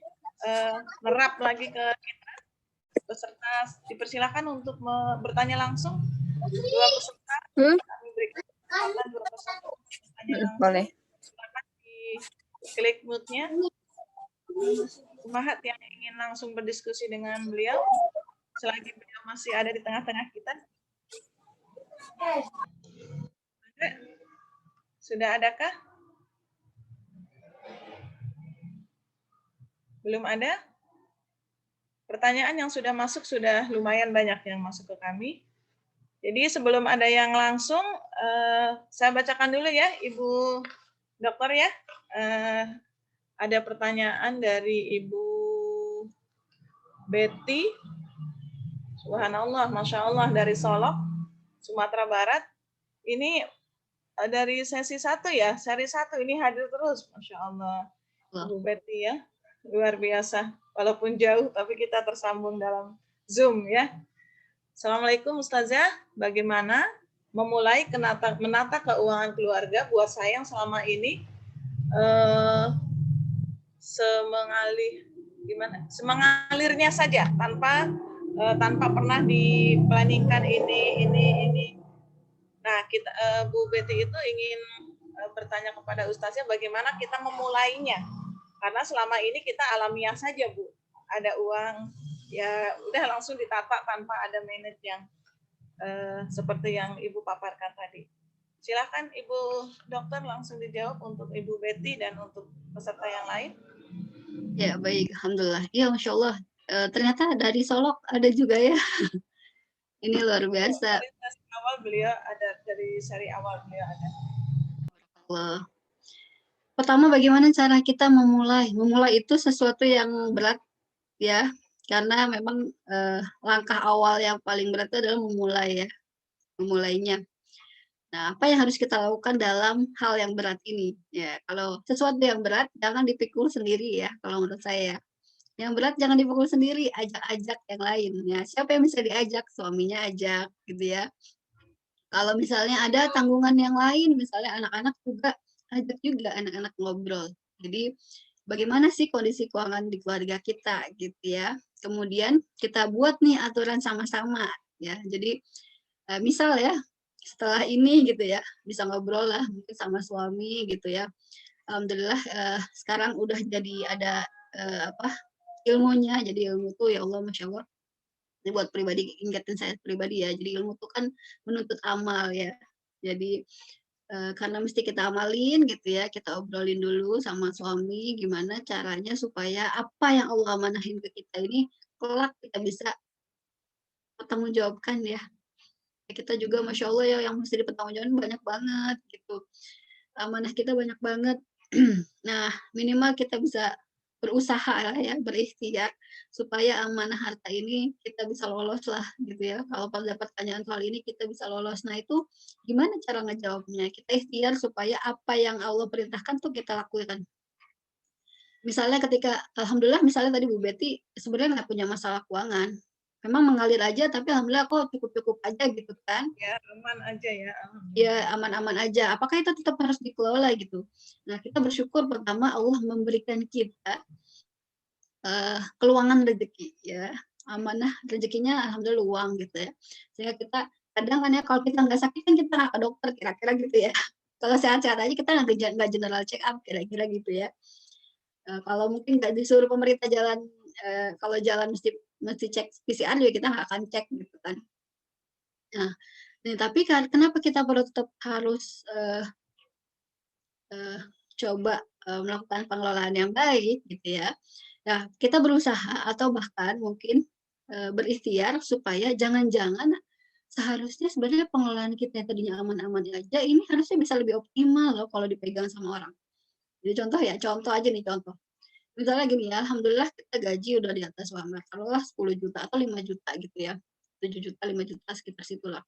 merap lagi ke kita, peserta dipersilakan untuk bertanya langsung. Dua peserta kami berikan kesempatan, dua peserta bertanya langsung. Boleh. Silakan diklik mute-nya. Umahat yang ingin langsung berdiskusi dengan beliau, selagi beliau masih ada di tengah-tengah kita. Sudah adakah? Belum ada? Pertanyaan yang sudah masuk sudah lumayan banyak yang masuk ke kami. Jadi sebelum ada yang langsung, saya bacakan dulu ya, Ibu Dokter ya. Ada pertanyaan dari Ibu Betty. Subhanallah, Masya Allah, dari Solok, Sumatera Barat. Ini dari sesi 1 ya, seri 1 ini hadir terus, Masya Allah. Ibu Betty ya, luar biasa. Walaupun jauh, tapi kita tersambung dalam Zoom ya. Assalamualaikum Ustazah, bagaimana memulai menata keuangan keluarga buat saya yang selama ini semengalirnya saja tanpa pernah diplaningkan ini. Nah, kita Bu Betty itu ingin bertanya kepada Ustazah bagaimana kita memulainya. Karena selama ini kita alamiah saja, Bu. Ada uang, ya udah langsung ditata tanpa ada manage yang seperti yang Ibu paparkan tadi. Silakan Ibu Dokter langsung dijawab untuk Ibu Betty dan untuk peserta yang lain. Ya, baik. Alhamdulillah. Ya, Masya Allah. Ternyata dari Solok ada juga ya. Ini luar biasa. Dari seri awal beliau ada. Allah. Pertama, bagaimana cara kita memulai? Memulai itu sesuatu yang berat ya, karena memang langkah awal yang paling berat itu adalah memulainya. Nah, apa yang harus kita lakukan dalam hal yang berat ini? Ya, kalau sesuatu yang berat jangan dipikul sendiri ya, kalau menurut saya. Yang berat jangan dipikul sendiri, ajak-ajak yang lain. Ya, siapa yang bisa diajak? Suaminya ajak, gitu ya. Kalau misalnya ada tanggungan yang lain, misalnya anak-anak juga, ajak juga anak-anak ngobrol. Jadi bagaimana sih kondisi keuangan di keluarga kita gitu ya. Kemudian kita buat nih aturan sama-sama ya. Jadi misal ya setelah ini gitu ya bisa ngobrol lah mungkin sama suami gitu ya. Alhamdulillah sekarang udah jadi ada ilmunya. Jadi ilmu tuh ya Allah Masya Allah. Ini buat pribadi, ingetin saya pribadi ya. Jadi ilmu tuh kan menuntut amal ya. Jadi karena mesti kita amalin gitu ya, kita obrolin dulu sama suami gimana caranya supaya apa yang Allah amanahin ke kita ini kelak kita bisa pertanggungjawabkan ya. Kita juga Masya Allah ya yang mesti dipertanggungjawabkan banyak banget gitu. amanah kita banyak banget. Nah, minimal kita bisa berusaha lah ya, berikhtiar supaya amanah harta ini kita bisa lolos lah gitu ya. Kalau pada pertanyaan soal ini kita bisa lolos. Nah, itu gimana cara ngejawabnya? Kita ikhtiar supaya apa yang Allah perintahkan tuh kita lakukan. Misalnya ketika alhamdulillah misalnya tadi Bu Betty sebenarnya nggak punya masalah keuangan. Memang mengalir aja tapi alhamdulillah kok cukup-cukup aja gitu kan. Ya, aman aja ya. Ya aman-aman aja. Apakah itu tetap harus dikelola gitu? Nah, kita bersyukur pertama Allah memberikan kita keluangan rezeki ya. Amanah rezekinya alhamdulillah luang gitu ya. Sehingga kita kadang kan ya kalau kita nggak sakit kan kita nggak ke dokter kira-kira gitu ya. Kalau sehat-sehat aja kita nggak general check up kira-kira gitu ya. Kalau mungkin nggak disuruh pemerintah jalan, kalau jalan mesti cek PCR juga kita nggak akan cek gitu kan. Nah, tapi kenapa kita perlu tetap harus coba melakukan pengelolaan yang baik gitu ya. Nah, kita berusaha atau bahkan mungkin berikhtiar supaya jangan-jangan seharusnya sebenarnya pengelolaan kita yang tadinya aman-aman aja ini harusnya bisa lebih optimal loh kalau dipegang sama orang. Jadi contoh aja nih contoh. Misalnya gini ya, alhamdulillah kita gaji udah di atas UMR, taruhlah 10 juta atau 5 juta gitu ya. 7 juta, 5 juta sekitar situlah.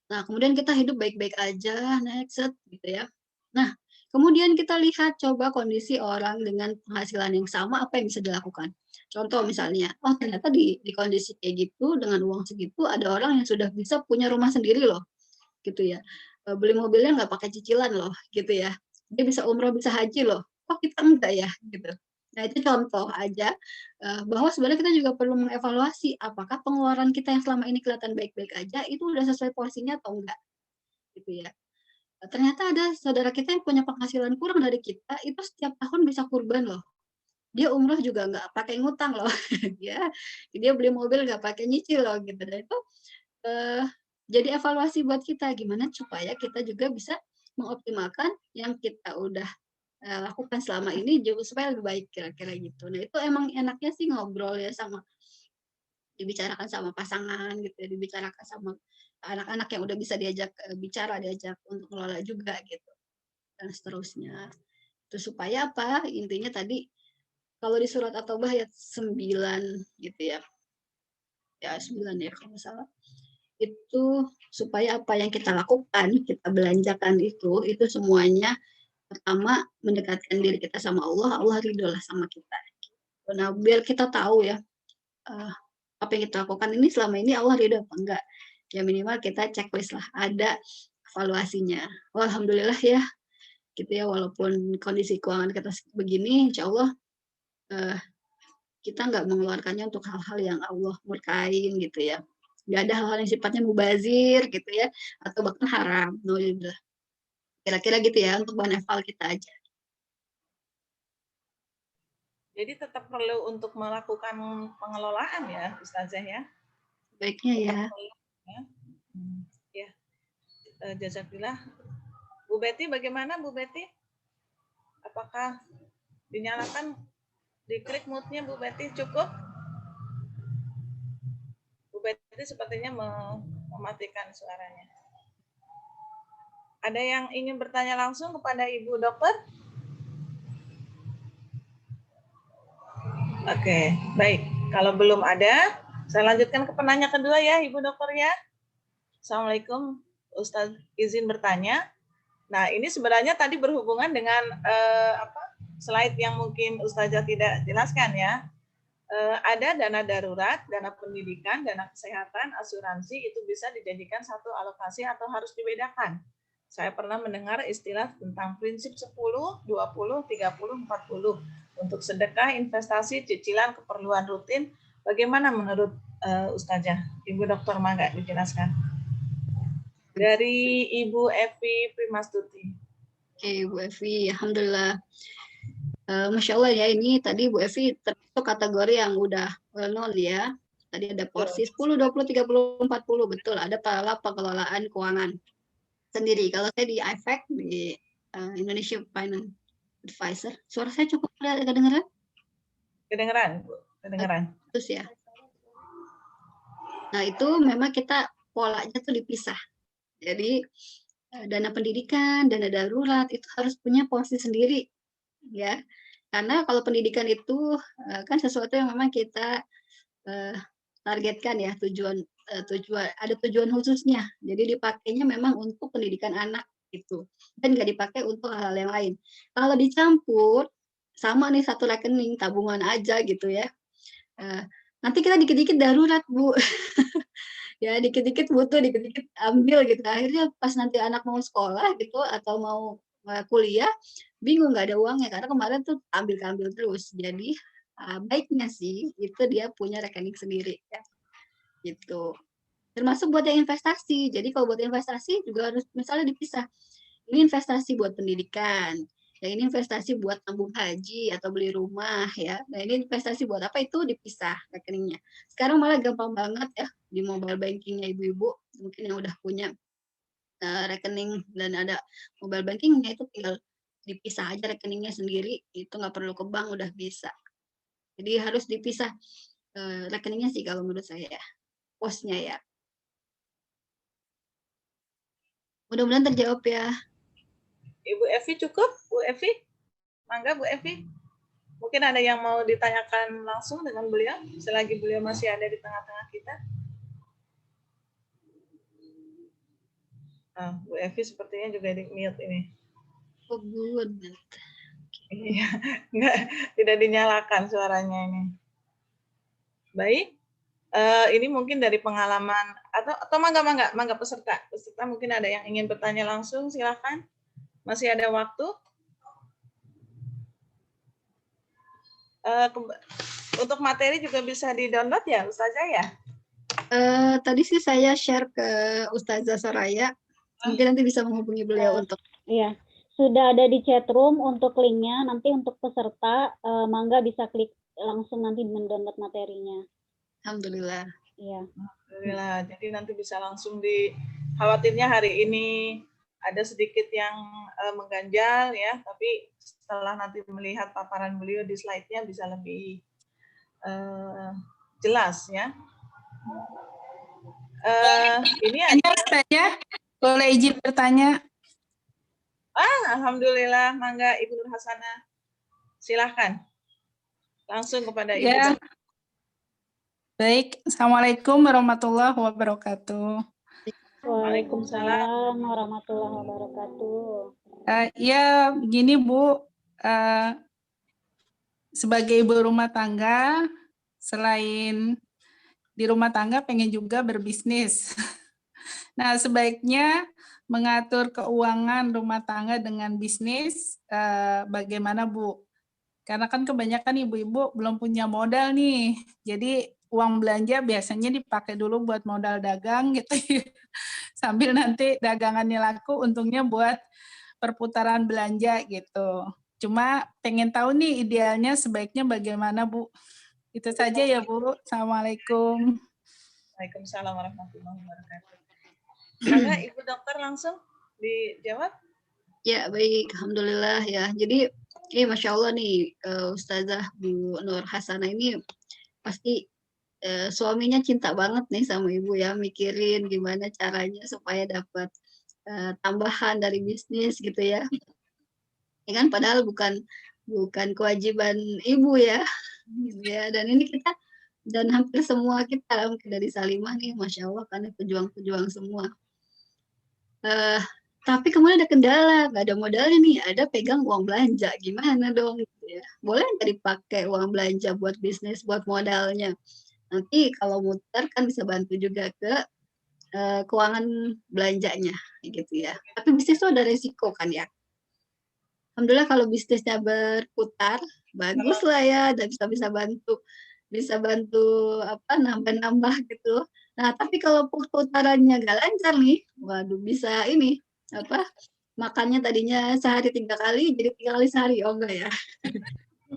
Nah, kemudian kita hidup baik-baik aja, next set gitu ya. Nah, kemudian kita lihat coba kondisi orang dengan penghasilan yang sama apa yang bisa dilakukan. Contoh misalnya, oh ternyata di kondisi kayak gitu dengan uang segitu ada orang yang sudah bisa punya rumah sendiri loh, gitu ya. Beli mobilnya nggak pakai cicilan loh, gitu ya. Dia bisa umroh, bisa haji loh. Oh kita enggak ya, gitu. Nah itu contoh aja bahwa sebenarnya kita juga perlu mengevaluasi apakah pengeluaran kita yang selama ini kelihatan baik-baik aja itu udah sesuai porsinya atau enggak, gitu ya. Ternyata ada saudara kita yang punya penghasilan kurang dari kita, itu setiap tahun bisa kurban loh. Dia umroh juga nggak pakai ngutang loh, dia beli mobil nggak pakai nyicil loh, gitu. Dan itu jadi evaluasi buat kita, gimana supaya kita juga bisa mengoptimalkan yang kita udah lakukan selama ini juga supaya lebih baik kira-kira gitu. Nah itu emang enaknya sih ngobrol ya sama dibicarakan sama pasangan gitu ya, dibicarakan sama anak-anak yang udah bisa diajak bicara, diajak untuk ngelola juga gitu dan seterusnya. Itu supaya apa? Intinya tadi kalau di surat At-Taubah ayat 9 gitu ya. Ya 9 ya kalau nggak salah. Itu supaya apa yang kita lakukan, kita belanjakan itu semuanya pertama mendekatkan diri kita sama Allah, Allah ridho lah sama kita. Nah, biar kita tahu ya, apa yang kita lakukan ini selama ini Allah ridho apa enggak. Ya minimal kita checklist lah, ada evaluasinya. Oh, alhamdulillah ya, gitu ya, walaupun kondisi keuangan kita begini, insya Allah kita nggak mengeluarkannya untuk hal-hal yang Allah murkain gitu ya. Nggak ada hal-hal yang sifatnya mubazir gitu ya, atau bahkan haram. Kira-kira gitu ya untuk bahan eval kita aja. Jadi tetap perlu untuk melakukan pengelolaan ya, Ustazah ya. Baiknya ya. Ya. Jazakallah. Bu Betty bagaimana Bu Betty? Apakah dinyalakan diklik mute-nya Bu Betty cukup? Bu Betty sepertinya mematikan suaranya. Ada yang ingin bertanya langsung kepada Ibu Dokter? Oke, baik. Kalau belum ada, saya lanjutkan ke penanya kedua ya, Ibu Dokter ya. Assalamualaikum, Ustaz izin bertanya. Nah, ini sebenarnya tadi berhubungan dengan slide yang mungkin Ustazah tidak jelaskan ya. Ada dana darurat, dana pendidikan, dana kesehatan, asuransi itu bisa dijadikan satu alokasi atau harus dibedakan. Saya pernah mendengar istilah tentang prinsip 10, 20, 30, 40. Untuk sedekah, investasi, cicilan, keperluan rutin. Bagaimana menurut Ustazah? Ibu Dokter Mangga dijelaskan. Dari Ibu Evi Primastuti. Oke, Bu Evi, alhamdulillah. Masya Allah ya, ini tadi Bu Evi termasuk kategori yang udah well known ya. Tadi ada porsi 10, 20, 30, 40. Betul, ada pola pengelolaan keuangan sendiri. Kalau saya di IFAC, di Indonesia Finance Advisor, suara saya cukup kedengeran? Kedengeran, Bu. Kedengeran. Terus ya. Nah, itu memang kita polanya tuh dipisah. Jadi dana pendidikan, dana darurat itu harus punya porsi sendiri, ya. Karena kalau pendidikan itu kan sesuatu yang memang kita targetkan ya, tujuan ada tujuan khususnya. Jadi dipakainya memang untuk pendidikan anak gitu, dan nggak dipakai untuk hal-hal yang lain. Kalau dicampur sama nih satu rekening tabungan aja gitu ya. Nanti kita dikit-dikit darurat, Bu. Ya dikit-dikit butuh, dikit-dikit ambil gitu. Akhirnya pas nanti anak mau sekolah gitu atau mau kuliah, bingung nggak ada uangnya karena kemarin tuh ambil-ambil terus. Jadi baiknya sih itu dia punya rekening sendiri ya, gitu. Termasuk buat yang investasi. Jadi kalau buat investasi juga harus misalnya dipisah. Ini investasi buat pendidikan, yang ini investasi buat nabung haji atau beli rumah ya. Nah ini investasi buat apa itu dipisah rekeningnya. Sekarang malah gampang banget ya di mobile bankingnya ibu-ibu mungkin yang udah punya rekening dan ada mobile bankingnya itu tinggal dipisah aja rekeningnya sendiri, itu nggak perlu ke bank udah bisa. Jadi harus dipisah rekeningnya sih kalau menurut saya ya, posnya ya. Mudah-mudahan terjawab ya. Ibu Evi cukup? Bu Evi? Mangga Bu Evi. Mungkin ada yang mau ditanyakan langsung dengan beliau selagi beliau masih ada di tengah-tengah kita. Bu Evi sepertinya juga di mute ini. Oh, good. Iya, tidak dinyalakan suaranya ini. Baik. Ini mungkin dari pengalaman atau mangga peserta mungkin ada yang ingin bertanya langsung, silakan. Masih ada waktu. Untuk materi juga bisa di-download ya, Ustazah ya? Tadi sih saya share ke Ustazah Soraya. Mungkin nanti bisa menghubungi beliau untuk. Iya, sudah ada di chat room untuk linknya. Nanti untuk peserta, mangga bisa klik langsung nanti mendownload materinya. Alhamdulillah. Iya. Alhamdulillah. Jadi nanti bisa langsung khawatirnya hari ini ada sedikit yang mengganjal ya, tapi setelah nanti melihat paparan beliau di slide-nya bisa lebih jelas ya. Ini saja boleh izin bertanya. Alhamdulillah, mangga Ibu Nur Hasanah. Silahkan. Langsung kepada Ibu. Ya. Baik, Assalamualaikum warahmatullahi wabarakatuh. Waalaikumsalam warahmatullahi wabarakatuh. Ya, begini Bu, sebagai ibu rumah tangga, selain di rumah tangga pengen juga berbisnis. Nah, sebaiknya mengatur keuangan rumah tangga dengan bisnis, bagaimana Bu? Karena kan kebanyakan ibu-ibu belum punya modal nih, jadi uang belanja biasanya dipakai dulu buat modal dagang gitu, sambil nanti dagangannya laku, untungnya buat perputaran belanja gitu. Cuma pengen tahu nih idealnya sebaiknya bagaimana Bu? Itu saja ya Bu. Assalamualaikum. Waalaikumsalam warahmatullahi wabarakatuh. Maka Ibu Dokter langsung dijawab. Ya baik, alhamdulillah ya. Jadi Masya Allah nih Ustazah Bu Nur Hasanah ini pasti suaminya cinta banget nih sama ibu ya, mikirin gimana caranya supaya dapat tambahan dari bisnis gitu ya. Ya kan padahal bukan kewajiban ibu ya. Ya, dan ini kita dan hampir semua kita mungkin dari Salimah nih, Masya Allah karena pejuang-pejuang semua. Tapi kemudian ada kendala, nggak ada modalnya nih, ada pegang uang belanja, gimana dong? Gitu ya. Boleh nggak dipakai uang belanja buat bisnis, buat modalnya? Nanti kalau muter kan bisa bantu juga ke keuangan belanjanya, gitu ya. Tapi bisnis itu ada resiko kan ya. Alhamdulillah kalau bisnisnya berputar, bagus lah ya, dan bisa bantu apa nambah-nambah gitu. Nah tapi kalau putarannya nggak lancar nih, waduh bisa ini apa makannya tadinya sehari 3 kali jadi 3 kali sehari, oh enggak ya.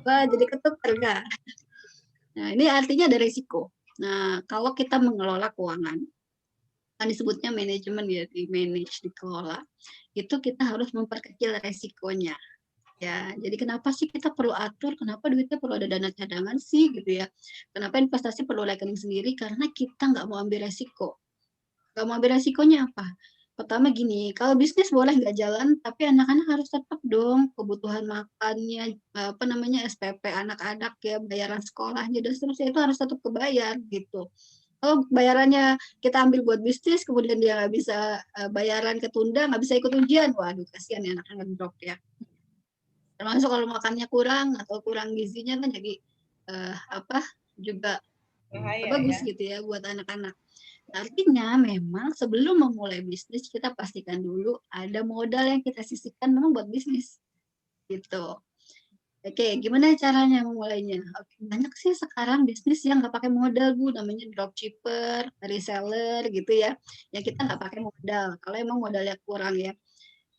Wah jadi ketukar enggak. Nah ini artinya ada resiko. Nah kalau kita mengelola keuangan, kan disebutnya manajemen ya, di manage, dikelola, itu kita harus memperkecil resikonya. Ya, jadi kenapa sih kita perlu atur, kenapa duitnya perlu ada dana cadangan sih gitu ya. Kenapa investasi perlu rekening sendiri, karena kita nggak mau ambil resiko. Nggak mau ambil resikonya apa? Pertama gini, kalau bisnis boleh nggak jalan, tapi anak-anak harus tetap dong kebutuhan makannya, apa namanya, SPP anak-anak ya, bayaran sekolahnya dan seterusnya itu harus tetap kebayar gitu. Kalau bayarannya kita ambil buat bisnis, kemudian dia nggak bisa bayaran ketunda, nggak bisa ikut ujian, waduh kasihan ya anak-anak drop ya. Termasuk kalau makannya kurang atau kurang gizinya kan jadi apa juga Bahaya bagus ya. gitu ya buat anak-anak. Artinya memang sebelum memulai bisnis kita pastikan dulu ada modal yang kita sisihkan memang buat bisnis gitu. Oke, gimana caranya memulainya? Oke, banyak sih sekarang bisnis yang nggak pakai modal Bu, namanya dropshipper, reseller gitu ya. Yang kita nggak pakai modal kalau emang modalnya kurang ya.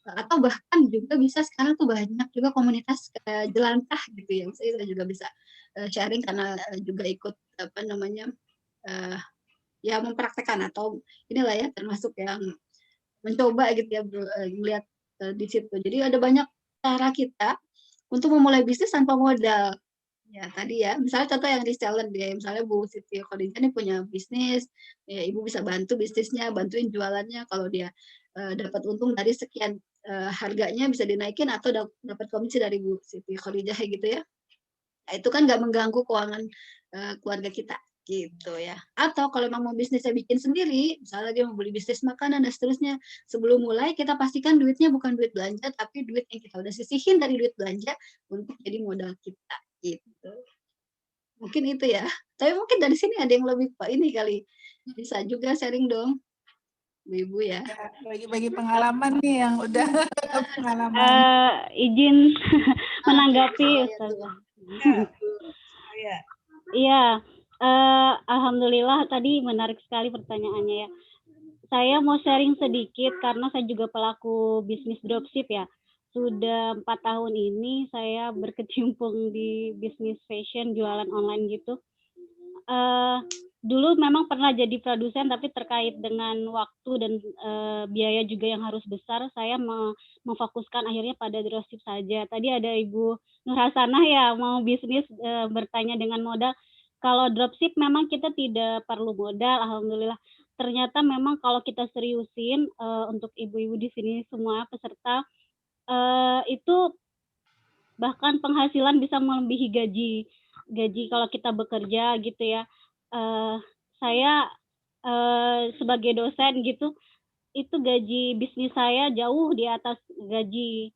Atau bahkan juga bisa sekarang tuh banyak juga komunitas jelantah gitu ya. Saya juga bisa sharing karena juga ikut apa namanya ya mempraktekkan atau inilah ya termasuk yang mencoba gitu ya melihat di situ. Jadi ada banyak cara kita untuk memulai bisnis tanpa modal. Ya tadi ya, misalnya contoh yang reseller dia, misalnya Bu Siti Khadijah ini punya bisnis, ya Ibu bisa bantu bisnisnya, bantuin jualannya. Kalau dia dapat untung dari sekian harganya bisa dinaikin atau dapat komisi dari Bu Siti Khadijah gitu ya. Nah, itu kan nggak mengganggu keuangan keluarga kita gitu ya. Atau kalau memang mau bisnisnya bikin sendiri, misalnya dia mau beli bisnis makanan dan seterusnya, sebelum mulai kita pastikan duitnya bukan duit belanja, tapi duit yang kita udah sisihin dari duit belanja untuk jadi modal kita gitu. Mungkin itu ya. Tapi mungkin dari sini ada yang lebih ini kali. Bisa juga sharing dong, Ibu ya. Bagi-bagi pengalaman nih yang udah pengalaman. Izin menanggapi Ustazah. Ya. Iya, alhamdulillah tadi menarik sekali pertanyaannya ya. Saya mau sharing sedikit karena saya juga pelaku bisnis dropship ya. Sudah 4 tahun ini saya berkecimpung di bisnis fashion, jualan online gitu. Dulu memang pernah jadi produsen, tapi terkait dengan waktu dan biaya juga yang harus besar, saya memfokuskan akhirnya pada dropship saja. Tadi ada Ibu Nur Hasanah ya mau bisnis bertanya dengan modal. Kalau dropship memang kita tidak perlu modal, alhamdulillah. Ternyata memang kalau kita seriusin untuk ibu-ibu di sini semua peserta itu bahkan penghasilan bisa melebihi gaji kalau kita bekerja gitu ya. Saya sebagai dosen gitu, itu gaji bisnis saya jauh di atas gaji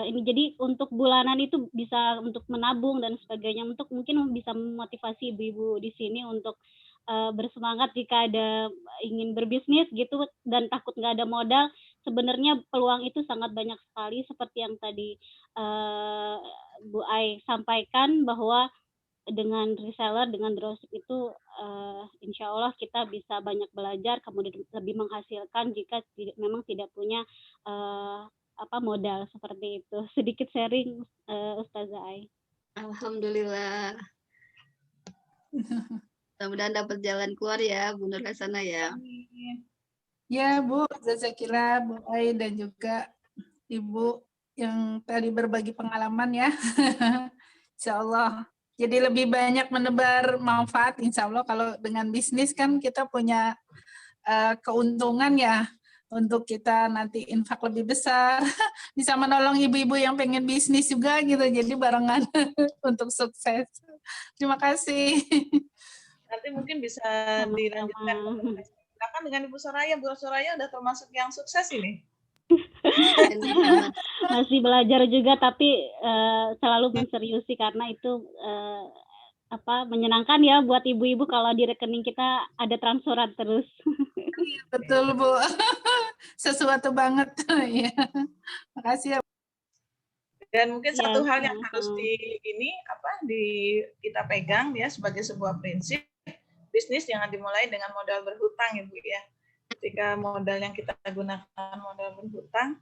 ini. Jadi untuk bulanan itu bisa untuk menabung dan sebagainya, untuk mungkin bisa memotivasi ibu-ibu di sini untuk bersemangat jika ada ingin berbisnis gitu dan takut nggak ada modal. Sebenarnya peluang itu sangat banyak sekali seperti yang tadi Bu Ai sampaikan, bahwa dengan reseller, dengan dropship itu insya Allah kita bisa banyak belajar, kemudian lebih menghasilkan jika memang tidak punya modal seperti itu. Sedikit sharing Ustazah Ai. Alhamdulillah. Mudah-mudahan dapat jalan keluar ya Bu Nur Hasanah ya. Ya Bu, jazakillah Bu Ai dan juga Ibu yang tadi berbagi pengalaman ya. Insya Allah. Jadi lebih banyak menebar manfaat insya Allah. Kalau dengan bisnis kan kita punya keuntungan ya untuk kita nanti infak lebih besar. Bisa menolong ibu-ibu yang pengen bisnis juga gitu. Jadi barengan untuk sukses. Terima kasih. Nanti mungkin bisa dilanjutkan. Silakan dengan Ibu Soraya. Bu Soraya udah termasuk yang sukses ini. Masih belajar juga, tapi selalu menseriusi karena itu menyenangkan ya buat ibu-ibu kalau di rekening kita ada transferan terus. Betul Bu, sesuatu banget. Ya. Makasih ya. Dan mungkin satu hal yang harus kita pegang ya sebagai sebuah prinsip, bisnis jangan dimulai dengan modal berhutang Ibu ya. Ketika modal yang kita gunakan modal berhutang,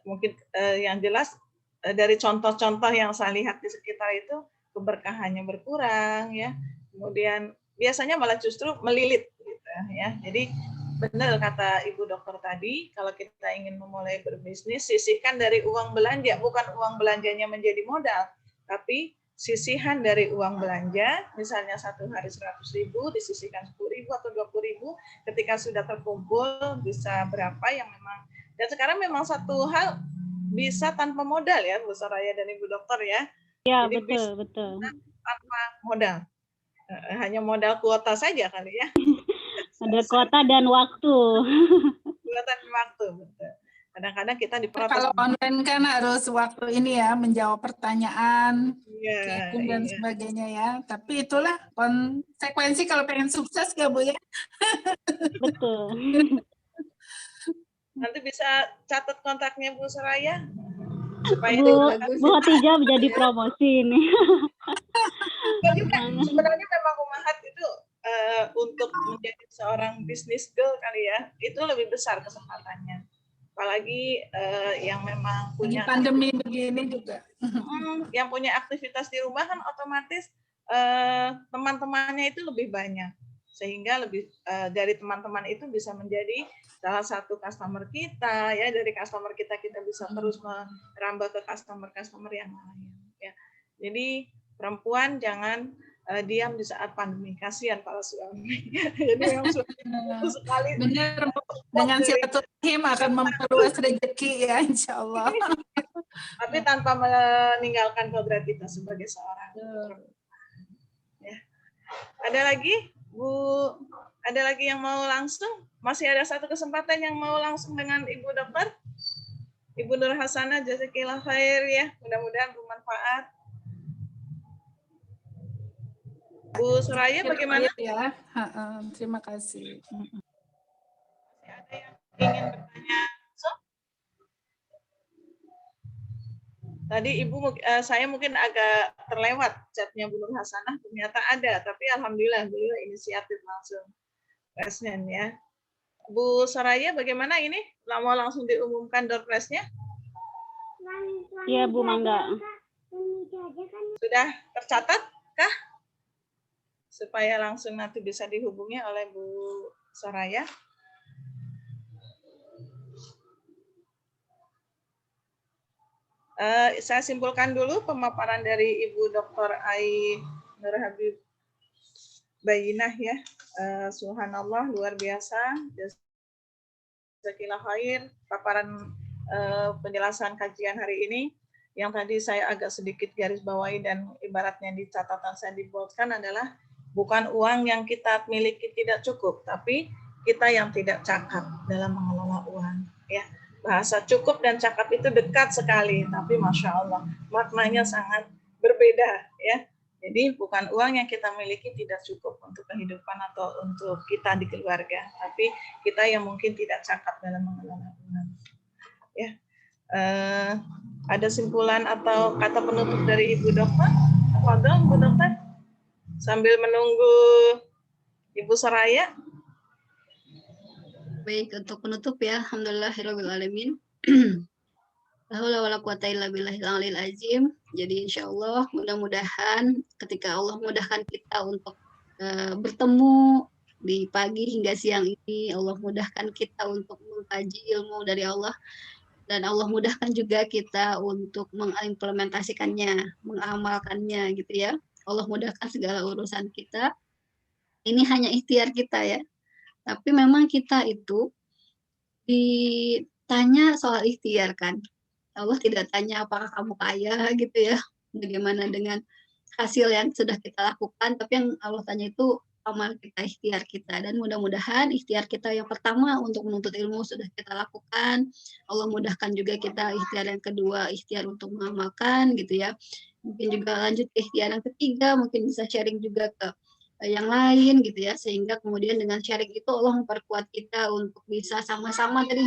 mungkin yang jelas dari contoh-contoh yang saya lihat di sekitar itu keberkahannya berkurang ya. Kemudian biasanya malah justru melilit gitu ya. Jadi benar kata Ibu Dokter tadi, kalau kita ingin memulai berbisnis, sisihkan dari uang belanja, bukan uang belanjanya menjadi modal, tapi sisihan dari uang belanja, misalnya satu hari 100.000, disisihkan 10.000 atau 20.000, ketika sudah terkumpul bisa berapa yang memang, dan sekarang memang satu hal bisa tanpa modal ya, Bu Soraya dan Ibu Dokter ya. Ya, Jadi betul, bisa betul. tanpa modal, hanya modal kuota saja kali ya. Ada kuota dan waktu. Kuota dan waktu, betul. Kadang-kadang kita diprotes. Kalau online kan harus waktu ini ya, menjawab pertanyaan, Iya, chatting dan iya. sebagainya ya. Tapi itulah konsekuensi kalau pengen sukses ya Bu ya. Betul. Nanti bisa catat kontaknya Bu Soraya supaya Bu Khotijah menjadi promosi ini. Sebenarnya memang Umahat itu untuk menjadi seorang bisnis girl kali ya, itu lebih besar kesempatannya. Apalagi yang memang punya pandemi begini juga. Yang punya aktivitas di rumah kan otomatis teman-temannya itu lebih banyak, sehingga lebih dari teman-teman itu bisa menjadi salah satu customer kita ya. Dari customer kita bisa terus merambah ke customer yang lain ya. Jadi perempuan jangan diam di saat pandemi, kasihan para suami. Jadi memang suami sekali benar, dengan silaturahim akan memperluas rezeki ya, insya Allah. Tapi tanpa meninggalkan kodrat kita sebagai seorang ya. Ada lagi Bu, ada lagi yang mau langsung? Masih ada satu kesempatan yang mau langsung dengan Ibu Dokter, Ibu Nur Hasanah, jazakillah khair ya, mudah-mudahan bermanfaat. Bu Soraya bagaimana? Ya, terima kasih. Ada yang ingin bertanya? Tadi Ibu, saya mungkin agak terlewat chatnya Bu Nur Hasanah, ternyata ada, tapi alhamdulillah beliau inisiatif langsung presiden ya. Bu Soraya bagaimana ini? Mau langsung diumumkan door prize-nya? Iya Bu Mangga. Sudah tercatat kah? Supaya langsung nanti bisa dihubungi oleh Bu Soraya. Saya simpulkan dulu pemaparan dari Ibu Dr. Ai Nur Habib Bayinah ya. Subhanallah, luar biasa. Jazakillah khair paparan penjelasan kajian hari ini. Yang tadi saya agak sedikit garis bawahi dan ibaratnya di catatan saya dibuatkan adalah bukan uang yang kita miliki tidak cukup, tapi kita yang tidak cakap dalam mengelola uang ya. Bahasa cukup dan cakap itu dekat sekali, tapi Masya Allah, maknanya sangat berbeda ya. Jadi bukan uang yang kita miliki tidak cukup untuk kehidupan atau untuk kita di keluarga, tapi kita yang mungkin tidak cakap dalam mengelola uang. Ya, ada simpulan atau kata penutup dari Ibu Dokter? Fadhol, Bu Dokter, sambil menunggu Ibu Soraya. Baik, untuk penutup ya, alhamdulillahirabbil alamin. La haula wala quwata illa billahil aliyil azim. Jadi insyaallah mudah-mudahan ketika Allah mudahkan kita untuk bertemu di pagi hingga siang ini, Allah mudahkan kita untuk mengkaji ilmu dari Allah, dan Allah mudahkan juga kita untuk mengimplementasikannya, mengamalkannya gitu ya. Allah mudahkan segala urusan kita. Ini hanya ikhtiar kita ya. Tapi memang kita itu ditanya soal ikhtiar kan. Allah tidak tanya apakah kamu kaya gitu ya, bagaimana dengan hasil yang sudah kita lakukan, tapi yang Allah tanya itu amal kita, ikhtiar kita. Dan mudah-mudahan ikhtiar kita yang pertama untuk menuntut ilmu sudah kita lakukan. Allah mudahkan juga kita ikhtiar yang kedua, ikhtiar untuk mengamalkan gitu ya. Mungkin juga lanjut ke ikhtiar yang ketiga, mungkin bisa sharing juga ke yang lain gitu ya, sehingga kemudian dengan sharing itu Allah memperkuat kita untuk bisa sama-sama tadi.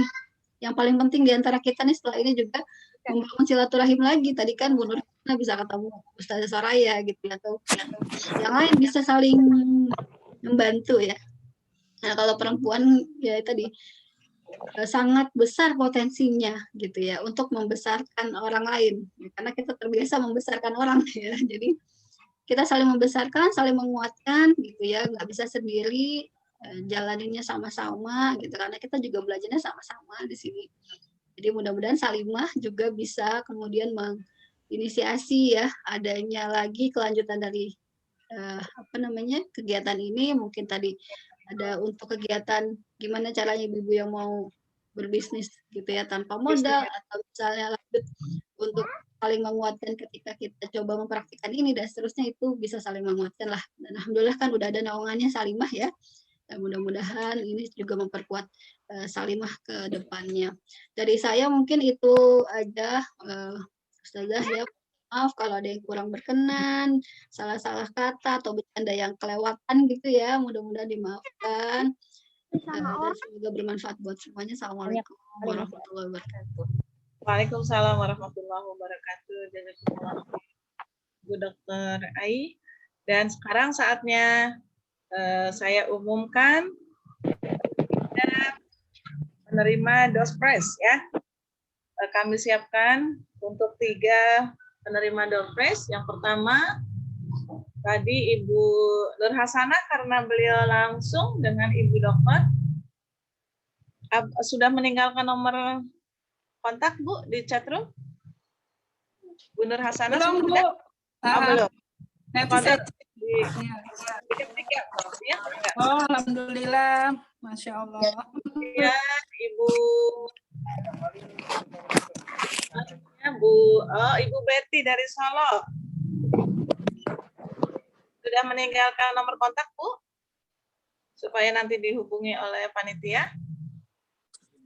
Yang paling penting di antara kita nih setelah ini juga membangun silaturahim lagi. Tadi kan Bu Nur bisa ketemu Ustazah Soraya gitu ya, atau yang lain bisa saling membantu ya. Nah, kalau perempuan ya tadi sangat besar potensinya gitu ya untuk membesarkan orang lain, karena kita terbiasa membesarkan orang ya. Jadi kita saling membesarkan, saling menguatkan gitu ya, nggak bisa sendiri, jalaninnya sama-sama gitu, karena kita juga belajarnya sama-sama di sini. Jadi mudah-mudahan Salimah juga bisa kemudian inisiasi ya adanya lagi kelanjutan dari kegiatan ini. Mungkin tadi ada untuk kegiatan gimana caranya ibu-ibu yang mau berbisnis gitu ya tanpa modal, atau misalnya lanjut untuk saling menguatkan ketika kita coba mempraktikkan ini dan seterusnya, itu bisa saling menguatkan lah. Dan alhamdulillah kan udah ada naungannya Salimah ya. Dan mudah-mudahan ini juga memperkuat Salimah ke depannya. Dari saya mungkin itu aja, Ustazah ya. Maaf kalau ada yang kurang berkenan, salah-salah kata atau bercanda yang kelewatan gitu ya. Mudah-mudahan dimaafkan. Dan semoga bermanfaat buat semuanya. Assalamualaikum warahmatullahi wabarakatuh. Waalaikumsalam warahmatullahi wabarakatuh. Jazakumullah Bu Dr. Ai. Dan sekarang saatnya saya umumkan penerima Doorpress ya. Kami siapkan untuk 3 penerima Doorpress. Yang pertama tadi Ibu Nur Hasanah, karena beliau langsung dengan Ibu Dokter. Sudah meninggalkan nomor kontak Bu di chatroom? Bu Nur Hasanah Belum, Bu. sudah? Belum. Nanti Kontak saya ya? Oh, alhamdulillah, Masya Allah. Ya, Ibu Ibu Betty dari Solo. Sudah meninggalkan nomor kontak, Bu? Supaya nanti dihubungi oleh panitia.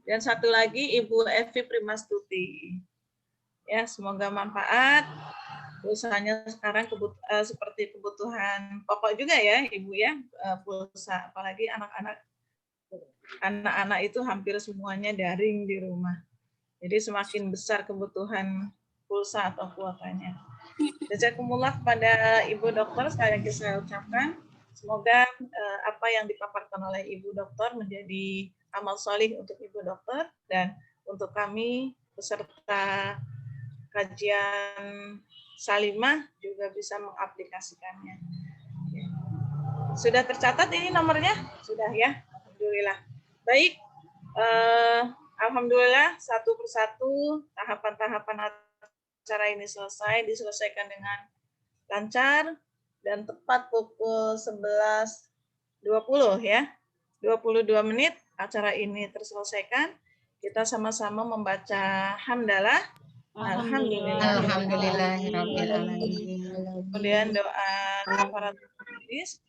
Dan satu lagi Ibu Evi Primastuti. Ya, semoga manfaat. Pulsanya sekarang seperti kebutuhan pokok juga ya, Ibu ya, pulsa. Apalagi anak-anak itu hampir semuanya daring di rumah. Jadi semakin besar kebutuhan pulsa atau kuotanya. Jazakumullah kepada Ibu Dokter, sekali lagi saya ucapkan semoga apa yang dipaparkan oleh Ibu Dokter menjadi amal solih untuk Ibu Dokter dan untuk kami peserta kajian Salimah juga bisa mengaplikasikannya. Sudah tercatat ini nomornya? Sudah ya? Alhamdulillah. Baik, alhamdulillah satu persatu tahapan-tahapan acara ini diselesaikan dengan lancar dan tepat pukul 11.20 ya. 22 menit acara ini terselesaikan. Kita sama-sama membaca hamdalah. Alhamdulillahirabbil alamin. Kemudian doa kafaratul majlis.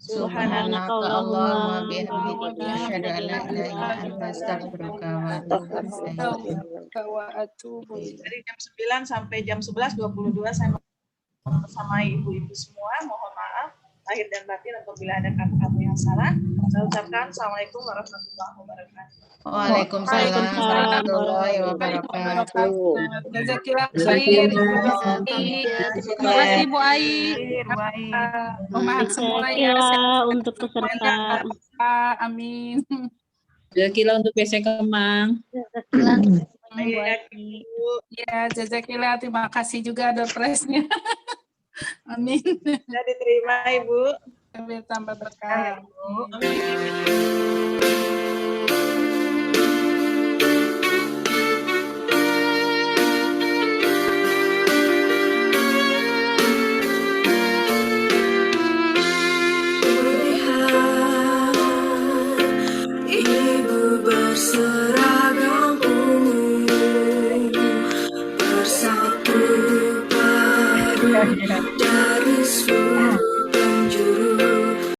Subhanaka Allahumma bihamdika asyhadu an la ilaha illa anta astaghfiruka wa atubu ilaik. Dari jam 9 sampai jam 11.22 saya bersama ibu-ibu semua. Mohon maaf lahir dan batin apabila ada kata-kata yang salah. Saya ucapkan Assalamualaikum warahmatullahi wabarakatuh. Waalaikumsalam warahmatullahi wabarakatuh. Jazakillah khair. Terima kasih Bu Ai. Maaf semua ya. Untuk peserta. Amin. Jazakillah untuk PC Kemang. Ya, jazakillah. Terima kasih juga Doorpress-nya. Amin. Sudah diterima Ibu. Sambil tambah berkah. Ibu berseragam ungu bersatu padu